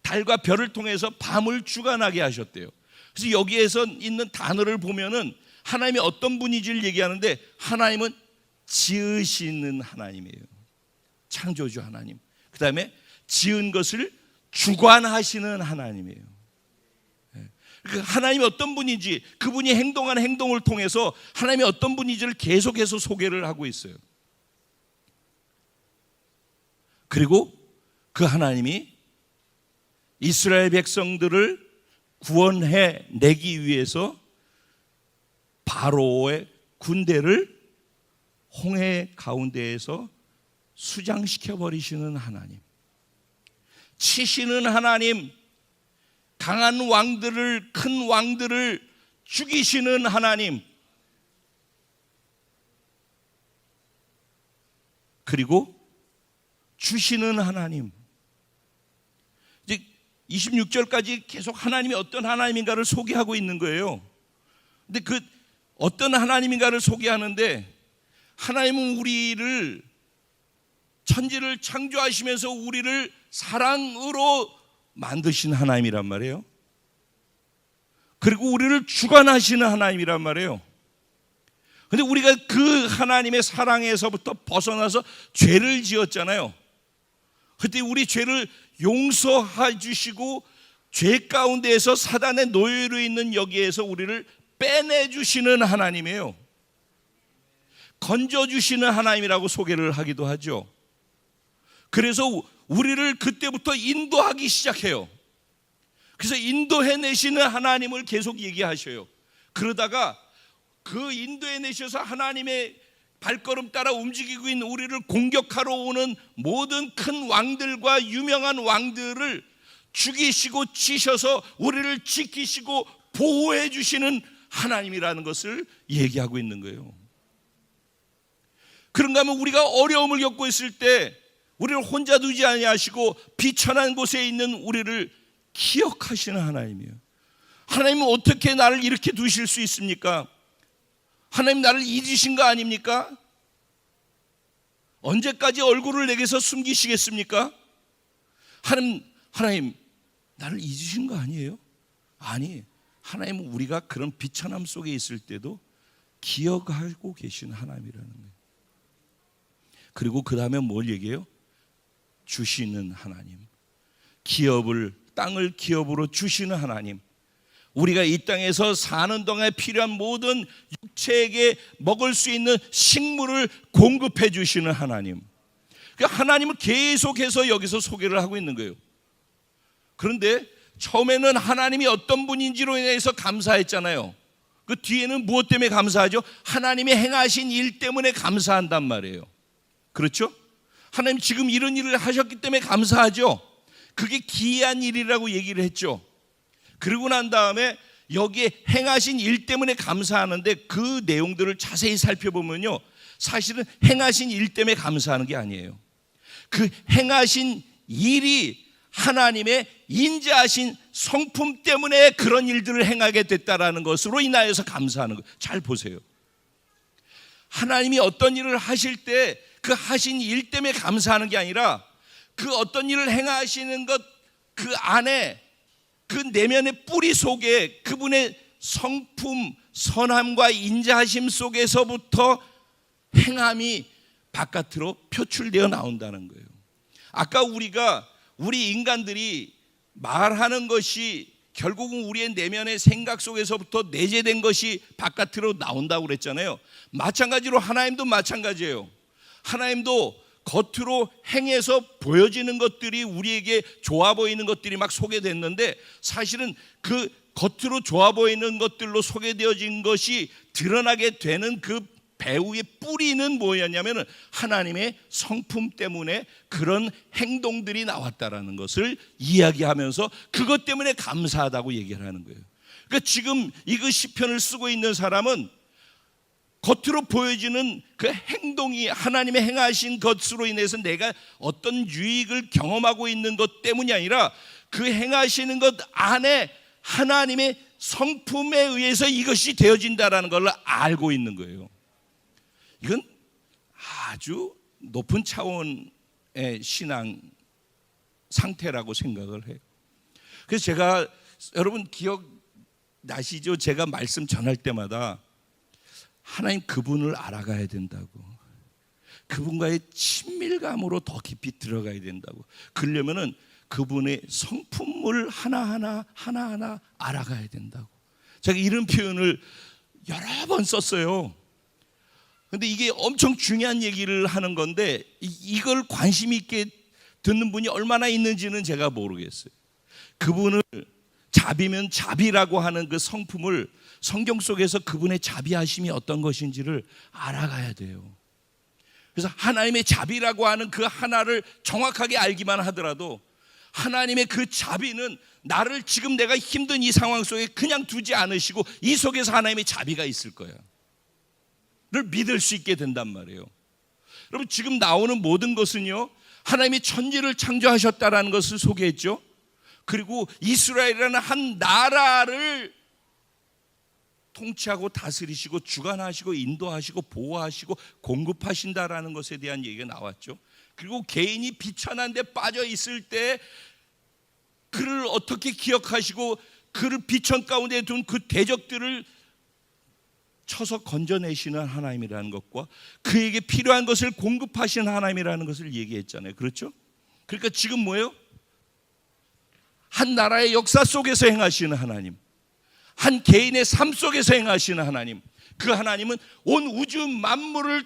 Speaker 1: 달과 별을 통해서 밤을 주관하게 하셨대요. 그래서 여기에서 있는 단어를 보면은 하나님이 어떤 분인지를 얘기하는데, 하나님은 지으시는 하나님이에요. 창조주 하나님. 그 다음에 지은 것을 주관하시는 하나님이에요. 하나님이 어떤 분인지, 그분이 행동하는 행동을 통해서 하나님이 어떤 분인지를 계속해서 소개를 하고 있어요. 그리고 그 하나님이 이스라엘 백성들을 구원해 내기 위해서 바로의 군대를 홍해 가운데에서 수장시켜 버리시는 하나님, 치시는 하나님, 강한 왕들을, 큰 왕들을 죽이시는 하나님, 그리고 주시는 하나님. 이제 26절까지 계속 하나님이 어떤 하나님인가를 소개하고 있는 거예요. 근데 그 어떤 하나님인가를 소개하는데, 하나님은 우리를, 천지를 창조하시면서 우리를 사랑으로 만드신 하나님이란 말이에요. 그리고 우리를 주관하시는 하나님이란 말이에요. 근데 우리가 그 하나님의 사랑에서부터 벗어나서 죄를 지었잖아요. 그때 우리 죄를 용서해 주시고 죄 가운데에서 사단의 노예로 있는 여기에서 우리를 빼내주시는 하나님이에요. 건져주시는 하나님이라고 소개를 하기도 하죠. 그래서 우리를 그때부터 인도하기 시작해요. 그래서 인도해내시는 하나님을 계속 얘기하셔요. 그러다가 그 인도해내셔서 하나님의 발걸음 따라 움직이고 있는 우리를 공격하러 오는 모든 큰 왕들과 유명한 왕들을 죽이시고 치셔서 우리를 지키시고 보호해 주시는 하나님이라는 것을 얘기하고 있는 거예요. 그런가 하면 우리가 어려움을 겪고 있을 때 우리를 혼자 두지 아니하시고 비천한 곳에 있는 우리를 기억하시는 하나님이에요. 하나님은 어떻게 나를 이렇게 두실 수 있습니까? 하나님 나를 잊으신 거 아닙니까? 언제까지 얼굴을 내게서 숨기시겠습니까? 하나님 나를 잊으신 거 아니에요? 아니, 하나님은 우리가 그런 비천함 속에 있을 때도 기억하고 계신 하나님이라는 거예요. 그리고 그 다음에 뭘 얘기해요? 주시는 하나님, 땅을 기업으로 주시는 하나님, 우리가 이 땅에서 사는 동안에 필요한 모든 육체에게 먹을 수 있는 식물을 공급해 주시는 하나님. 그러니까 하나님을 계속해서 여기서 소개를 하고 있는 거예요. 그런데 처음에는 하나님이 어떤 분인지로 인해서 감사했잖아요. 그 뒤에는 무엇 때문에 감사하죠? 하나님이 행하신 일 때문에 감사한단 말이에요. 그렇죠? 하나님 지금 이런 일을 하셨기 때문에 감사하죠. 그게 기이한 일이라고 얘기를 했죠. 그러고 난 다음에 여기에 행하신 일 때문에 감사하는데 그 내용들을 자세히 살펴보면요, 사실은 행하신 일 때문에 감사하는 게 아니에요. 그 행하신 일이 하나님의 인자하신 성품 때문에 그런 일들을 행하게 됐다라는 것으로 인하여서 감사하는 거예요. 잘 보세요. 하나님이 어떤 일을 하실 때 그 하신 일 때문에 감사하는 게 아니라 그 어떤 일을 행하시는 것 그 안에 그 내면의 뿌리 속에 그분의 성품, 선함과 인자하심 속에서부터 행함이 바깥으로 표출되어 나온다는 거예요. 아까 우리 인간들이 말하는 것이 결국은 우리의 내면의 생각 속에서부터 내재된 것이 바깥으로 나온다고 그랬잖아요. 마찬가지로 하나님도 마찬가지예요. 하나님도 겉으로 행해서 보여지는 것들이 우리에게 좋아 보이는 것들이 막 소개됐는데, 사실은 그 겉으로 좋아 보이는 것들로 소개되어진 것이 드러나게 되는 그 배후의 뿌리는 뭐였냐면 하나님의 성품 때문에 그런 행동들이 나왔다라는 것을 이야기하면서 그것 때문에 감사하다고 얘기를 하는 거예요. 그러니까 지금 이거 시편을 쓰고 있는 사람은 겉으로 보여지는 그 행동이 하나님의 행하신 것으로 인해서 내가 어떤 유익을 경험하고 있는 것 때문이 아니라 그 행하시는 것 안에 하나님의 성품에 의해서 이것이 되어진다라는 걸 알고 있는 거예요. 이건 아주 높은 차원의 신앙 상태라고 생각을 해요. 그래서 제가, 여러분 기억나시죠? 제가 말씀 전할 때마다 하나님 그분을 알아가야 된다고, 그분과의 친밀감으로 더 깊이 들어가야 된다고, 그러려면은 그분의 성품을 하나하나 알아가야 된다고, 제가 이런 표현을 여러 번 썼어요. 근데 이게 엄청 중요한 얘기를 하는 건데 이걸 관심 있게 듣는 분이 얼마나 있는지는 제가 모르겠어요. 그분을 자비면 자비라고 하는 그 성품을 성경 속에서 그분의 자비하심이 어떤 것인지를 알아가야 돼요. 그래서 하나님의 자비라고 하는 그 하나를 정확하게 알기만 하더라도 하나님의 그 자비는 나를 지금 내가 힘든 이 상황 속에 그냥 두지 않으시고 이 속에서 하나님의 자비가 있을 거야 를 믿을 수 있게 된단 말이에요. 여러분, 지금 나오는 모든 것은요, 하나님이 천지를 창조하셨다라는 것을 소개했죠. 그리고 이스라엘이라는 한 나라를 통치하고 다스리시고 주관하시고 인도하시고 보호하시고 공급하신다라는 것에 대한 얘기가 나왔죠. 그리고 개인이 비천한 데 빠져 있을 때 그를 어떻게 기억하시고 그를 비천 가운데 둔 그 대적들을 쳐서 건져내시는 하나님이라는 것과 그에게 필요한 것을 공급하시는 하나님이라는 것을 얘기했잖아요. 그렇죠? 그러니까 지금 뭐예요? 한 나라의 역사 속에서 행하시는 하나님, 한 개인의 삶 속에서 행하시는 하나님, 그 하나님은 온 우주 만물을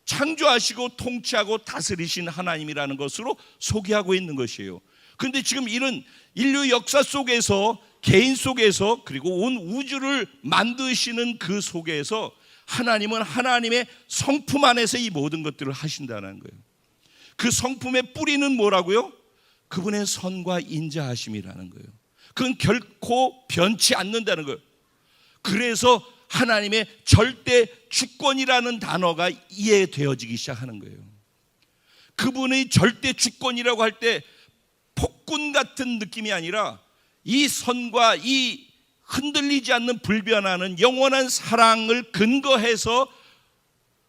Speaker 1: 창조하시고 통치하고 다스리신 하나님이라는 것으로 소개하고 있는 것이에요. 그런데 지금 이런 인류 역사 속에서, 개인 속에서, 그리고 온 우주를 만드시는 그 속에서 하나님은 하나님의 성품 안에서 이 모든 것들을 하신다는 거예요. 그 성품의 뿌리는 뭐라고요? 그분의 선과 인자하심이라는 거예요. 그건 결코 변치 않는다는 거예요. 그래서 하나님의 절대 주권이라는 단어가 이해되어지기 시작하는 거예요. 그분의 절대 주권이라고 할 때 폭군 같은 느낌이 아니라 이 선과 이 흔들리지 않는 불변하는 영원한 사랑을 근거해서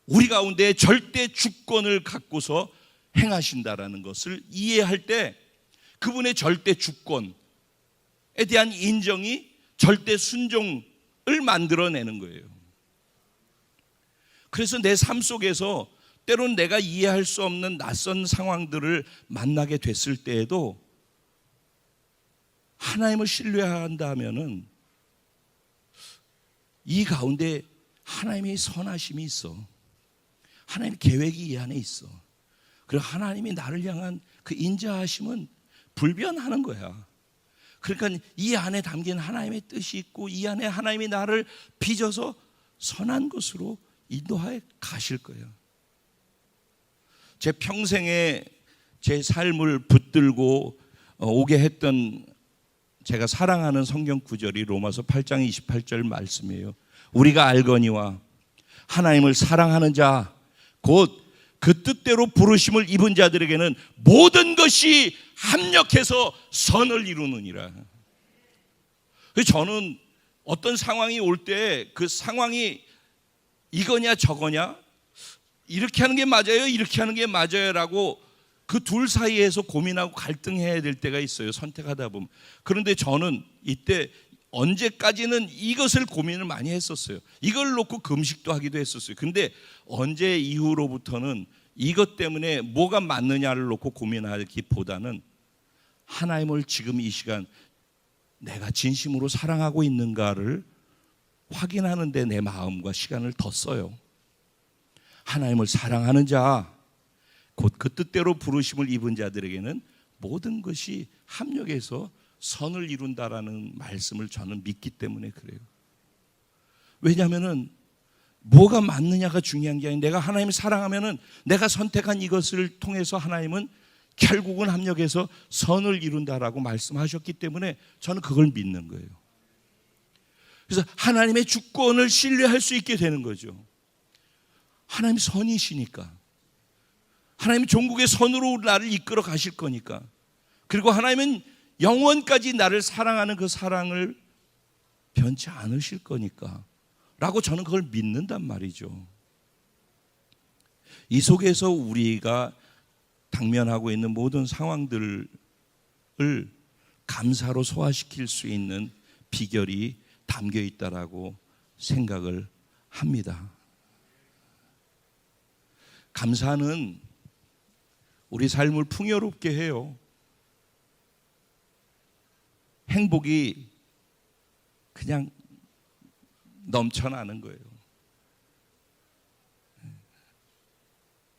Speaker 1: 우리 가운데 절대 주권을 갖고서 행하신다라는 것을 이해할 때 그분의 절대 주권에 대한 인정이 절대 순종을 만들어내는 거예요. 그래서 내 삶 속에서 때로는 내가 이해할 수 없는 낯선 상황들을 만나게 됐을 때에도 하나님을 신뢰한다면은 이 가운데 하나님의 선하심이 있어. 하나님의 계획이 이 안에 있어. 그리고 하나님이 나를 향한 그 인자하심은 불변하는 거야. 그러니까 이 안에 담긴 하나님의 뜻이 있고 이 안에 하나님이 나를 빚어서 선한 것으로 인도하여 가실 거예요. 제 평생에 제 삶을 붙들고 오게 했던 제가 사랑하는 성경 구절이 로마서 8장 28절 말씀이에요. 우리가 알거니와 하나님을 사랑하는 자 곧 그 뜻대로 부르심을 입은 자들에게는 모든 것이 합력해서 선을 이루느니라. 저는 어떤 상황이 올 때 그 상황이 이거냐 저거냐, 이렇게 하는 게 맞아요 이렇게 하는 게 맞아요 라고 그 둘 사이에서 고민하고 갈등해야 될 때가 있어요, 선택하다 보면. 그런데 저는 이때 언제까지는 이것을 고민을 많이 했었어요. 이걸 놓고 금식도 하기도 했었어요. 근데 언제 이후로부터는 이것 때문에 뭐가 맞느냐를 놓고 고민하기보다는 하나님을 지금 이 시간 내가 진심으로 사랑하고 있는가를 확인하는 데 내 마음과 시간을 더 써요. 하나님을 사랑하는 자 곧 그 뜻대로 부르심을 입은 자들에게는 모든 것이 합력해서 선을 이룬다라는 말씀을 저는 믿기 때문에 그래요. 왜냐하면 뭐가 맞느냐가 중요한 게 아니라 내가 하나님을 사랑하면 내가 선택한 이것을 통해서 하나님은 결국은 합력해서 선을 이룬다라고 말씀하셨기 때문에 저는 그걸 믿는 거예요. 그래서 하나님의 주권을 신뢰할 수 있게 되는 거죠. 하나님 선이시니까, 하나님 종국의 선으로 나를 이끌어 가실 거니까, 그리고 하나님은 영원까지 나를 사랑하는 그 사랑을 변치 않으실 거니까 라고 저는 그걸 믿는단 말이죠. 이 속에서 우리가 당면하고 있는 모든 상황들을 감사로 소화시킬 수 있는 비결이 담겨 있다라고 생각을 합니다. 감사는 우리 삶을 풍요롭게 해요. 행복이 그냥 넘쳐나는 거예요.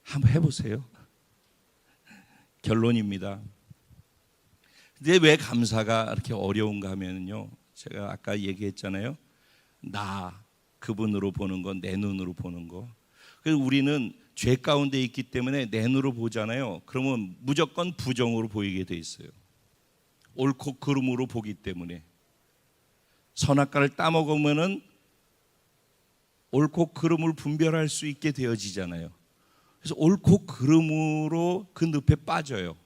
Speaker 1: 한번 해보세요. 결론입니다. 근데 왜 감사가 이렇게 어려운가 하면요, 제가 아까 얘기했잖아요. 나 그분으로 보는 거, 내 눈으로 보는 거. 그래서 우리는 죄 가운데 있기 때문에 내 눈으로 보잖아요. 그러면 무조건 부정으로 보이게 돼 있어요. 옳고 그름으로 보기 때문에. 선악과를 따먹으면은 옳고 그름을 분별할 수 있게 되어지잖아요. 그래서 옳고 그름으로 그 늪에 빠져요.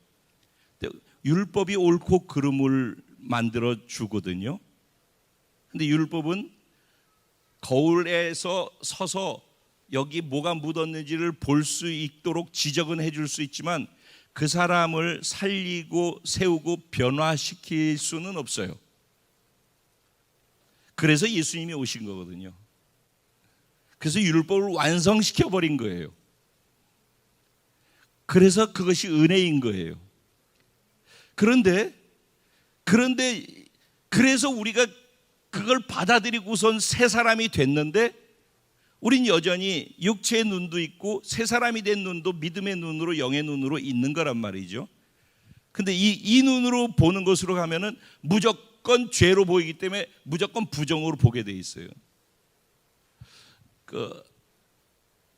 Speaker 1: 율법이 옳고 그름을 만들어 주거든요. 근데 율법은 거울에서 서서 여기 뭐가 묻었는지를 볼 수 있도록 지적은 해줄 수 있지만 그 사람을 살리고 세우고 변화시킬 수는 없어요. 그래서 예수님이 오신 거거든요. 그래서 율법을 완성시켜버린 거예요. 그래서 그것이 은혜인 거예요. 그런데 그래서 우리가 그걸 받아들이고선 새 사람이 됐는데 우린 여전히 육체의 눈도 있고 새 사람이 된 눈도 믿음의 눈으로, 영의 눈으로 있는 거란 말이죠. 근데 이 눈으로 보는 것으로 가면은 무조건 죄로 보이기 때문에 무조건 부정으로 보게 돼 있어요.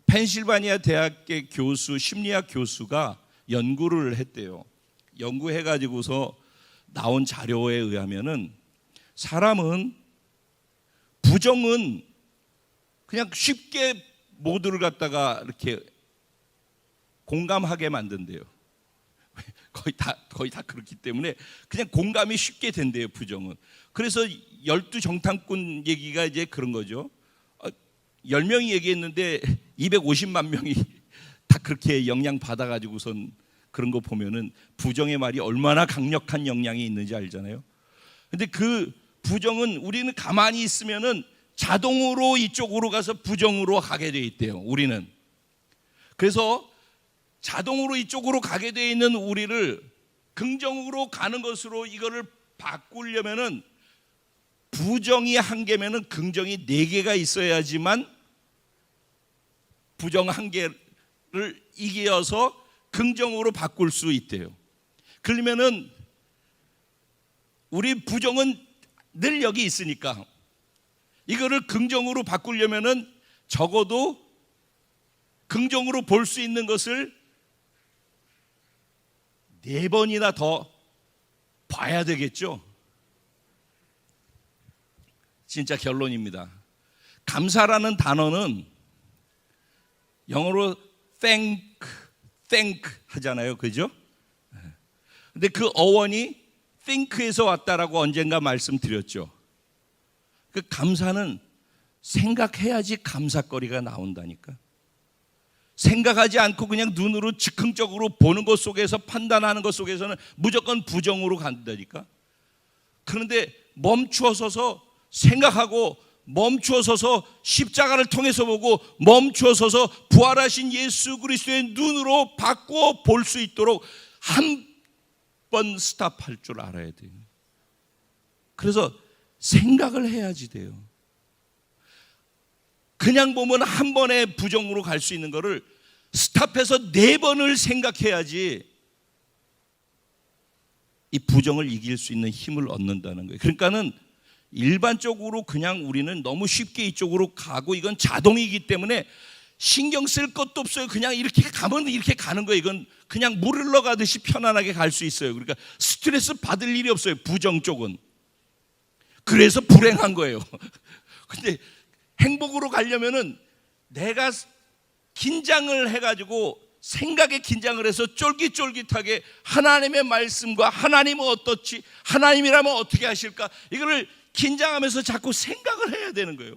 Speaker 1: 펜실바니아 대학의 교수, 심리학 교수가 연구를 했대요. 연구해가지고서 나온 자료에 의하면은 사람은 부정은 그냥 쉽게 모두를 갖다가 이렇게 공감하게 만든대요. 거의 다 그렇기 때문에 그냥 공감이 쉽게 된대요, 부정은. 그래서 12정탐꾼 얘기가 이제 그런 거죠. 10명이 얘기했는데 250만 명이 다 그렇게 영향 받아가지고선 그런 거 보면은 부정의 말이 얼마나 강력한 영향이 있는지 알잖아요. 근데 그 부정은 우리는 가만히 있으면은 자동으로 이쪽으로 가서 부정으로 가게 돼 있대요, 우리는. 그래서 자동으로 이쪽으로 가게 돼 있는 우리를 긍정으로 가는 것으로 이거를 바꾸려면은 부정이 한 개면은 긍정이 4개가 있어야지만 부정 한 개를 이겨서 긍정으로 바꿀 수 있대요. 그러면은 우리 부정은 늘 여기 있으니까 이거를 긍정으로 바꾸려면은 적어도 긍정으로 볼 수 있는 것을 4번이나 더 봐야 되겠죠. 진짜 결론입니다. 감사라는 단어는 영어로 thank 하잖아요, 그죠? 근데 그 어원이 think에서 왔다라고 언젠가 말씀드렸죠. 그 감사는 생각해야지 감사거리가 나온다니까. 생각하지 않고 그냥 눈으로 즉흥적으로 보는 것 속에서 판단하는 것 속에서는 무조건 부정으로 간다니까. 그런데 멈추어서서 생각하고 멈추어서서 십자가를 통해서 보고 멈추어서서 부활하신 예수 그리스도의 눈으로 바꾸어 볼 수 있도록 한 번 스탑할 줄 알아야 돼요. 그래서 생각을 해야지 돼요. 그냥 보면 한 번에 부정으로 갈 수 있는 거를 스탑해서 4번을 생각해야지 이 부정을 이길 수 있는 힘을 얻는다는 거예요. 그러니까는 일반적으로 그냥 우리는 너무 쉽게 이쪽으로 가고 이건 자동이기 때문에 신경 쓸 것도 없어요. 그냥 이렇게 가면 이렇게 가는 거예요. 이건 그냥 물 흘러가듯이 편안하게 갈 수 있어요. 그러니까 스트레스 받을 일이 없어요, 부정 쪽은. 그래서 불행한 거예요. 근데 행복으로 가려면은 내가 긴장을 해가지고 생각에 긴장을 해서 쫄깃쫄깃하게 하나님의 말씀과 하나님은 어떻지, 하나님이라면 어떻게 하실까, 이거를 긴장하면서 자꾸 생각을 해야 되는 거예요.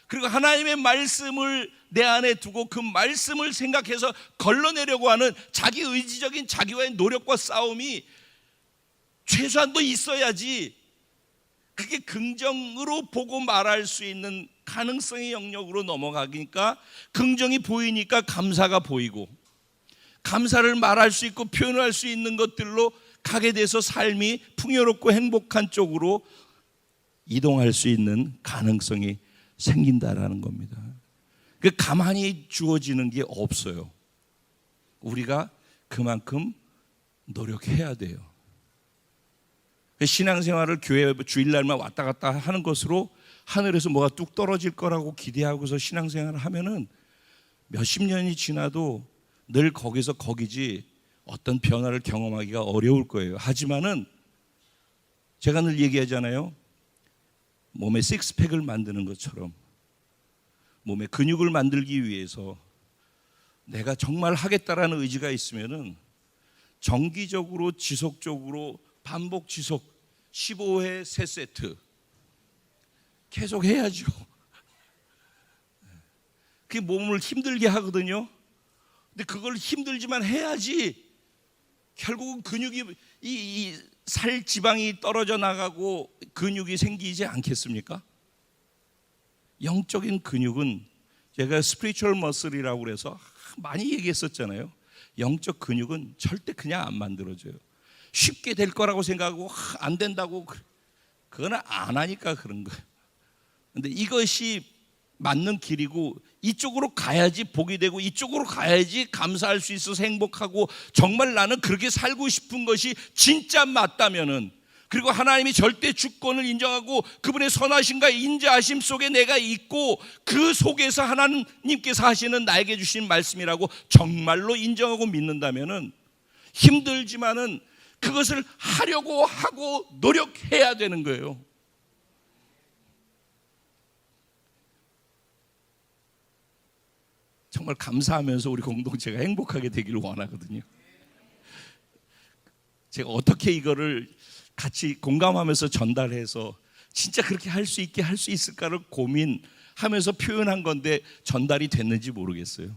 Speaker 1: 그리고 하나님의 말씀을 내 안에 두고 그 말씀을 생각해서 걸러내려고 하는 자기 의지적인 자기와의 노력과 싸움이 최소한도 있어야지 그게 긍정으로 보고 말할 수 있는 가능성의 영역으로 넘어가니까, 긍정이 보이니까 감사가 보이고, 감사를 말할 수 있고 표현할 수 있는 것들로 가게 돼서 삶이 풍요롭고 행복한 쪽으로 이동할 수 있는 가능성이 생긴다라는 겁니다. 그 가만히 주어지는 게 없어요. 우리가 그만큼 노력해야 돼요. 신앙생활을 교회 주일날만 왔다 갔다 하는 것으로 하늘에서 뭐가 뚝 떨어질 거라고 기대하고서 신앙생활을 하면은 몇십 년이 지나도 늘 거기서 거기지 어떤 변화를 경험하기가 어려울 거예요. 하지만은 제가 늘 얘기하잖아요. 몸에 식스팩을 만드는 것처럼 몸에 근육을 만들기 위해서 내가 정말 하겠다라는 의지가 있으면은 정기적으로 지속적으로 반복 지속 15회 3세트 계속 해야죠. 그게 몸을 힘들게 하거든요. 근데 그걸 힘들지만 해야지 결국은 근육이 이 살 지방이 떨어져 나가고 근육이 생기지 않겠습니까? 영적인 근육은 제가 스피리추얼 머슬이라고 그래서 많이 얘기했었잖아요. 영적 근육은 절대 그냥 안 만들어져요. 쉽게 될 거라고 생각하고 안 된다고 그건 안 하니까 그런 거예요. 근데 이것이 맞는 길이고 이쪽으로 가야지 복이 되고 이쪽으로 가야지 감사할 수 있어서 행복하고 정말 나는 그렇게 살고 싶은 것이 진짜 맞다면은, 그리고 하나님이 절대 주권을 인정하고 그분의 선하심과 인자하심 속에 내가 있고 그 속에서 하나님께서 하시는 나에게 주신 말씀이라고 정말로 인정하고 믿는다면은 힘들지만은 그것을 하려고 하고 노력해야 되는 거예요. 정말 감사하면서 우리 공동체가 행복하게 되기를 원하거든요. 제가 어떻게 이거를 같이 공감하면서 전달해서 진짜 그렇게 할 수 있게 할 수 있을까를 고민하면서 표현한 건데 전달이 됐는지 모르겠어요.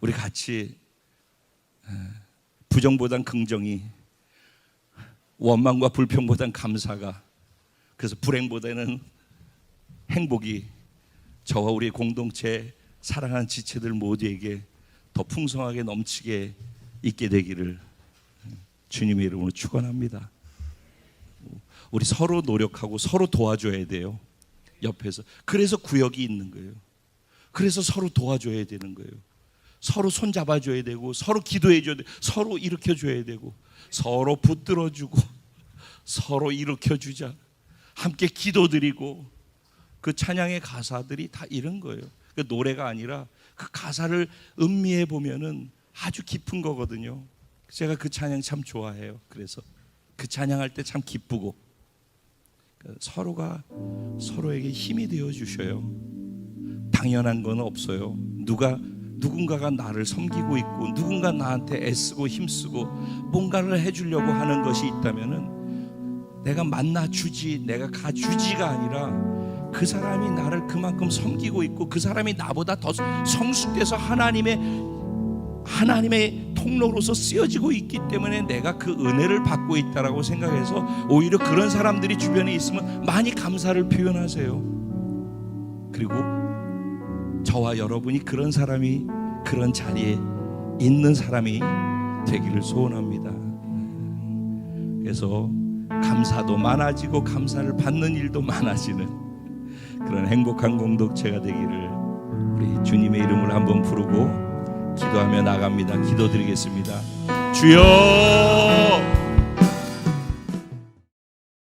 Speaker 1: 우리 같이 부정보단 긍정이, 원망과 불평보단 감사가, 그래서 불행보다는 행복이 저와 우리 공동체 사랑하는 지체들 모두에게 더 풍성하게 넘치게 있게 되기를 주님의 이름으로 축원합니다. 우리 서로 노력하고 서로 도와줘야 돼요. 옆에서. 그래서 구역이 있는 거예요. 그래서 서로 도와줘야 되는 거예요. 서로 손잡아줘야 되고 서로 기도해줘야 되고 서로 일으켜줘야 되고 서로 붙들어주고 서로 일으켜주자. 함께 기도드리고. 그 찬양의 가사들이 다 이런 거예요. 그 노래가 아니라 그 가사를 음미해 보면은 아주 깊은 거거든요. 제가 그 찬양 참 좋아해요. 그래서 그 찬양할 때 참 기쁘고, 서로가 서로에게 힘이 되어 주셔요. 당연한 건 없어요. 누군가가 나를 섬기고 있고 누군가 나한테 애쓰고 힘쓰고 뭔가를 해주려고 하는 것이 있다면은 내가 만나주지, 내가 가주지가 아니라 그 사람이 나를 그만큼 섬기고 있고 그 사람이 나보다 더 성숙돼서 하나님의 통로로서 쓰여지고 있기 때문에 내가 그 은혜를 받고 있다라고 생각해서 오히려 그런 사람들이 주변에 있으면 많이 감사를 표현하세요. 그리고 저와 여러분이 그런 사람이, 그런 자리에 있는 사람이 되기를 소원합니다. 그래서 감사도 많아지고 감사를 받는 일도 많아지는 그런 행복한 공동체가 되기를 우리 주님의 이름을 한번 부르고 기도하며 나갑니다. 기도드리겠습니다. 주여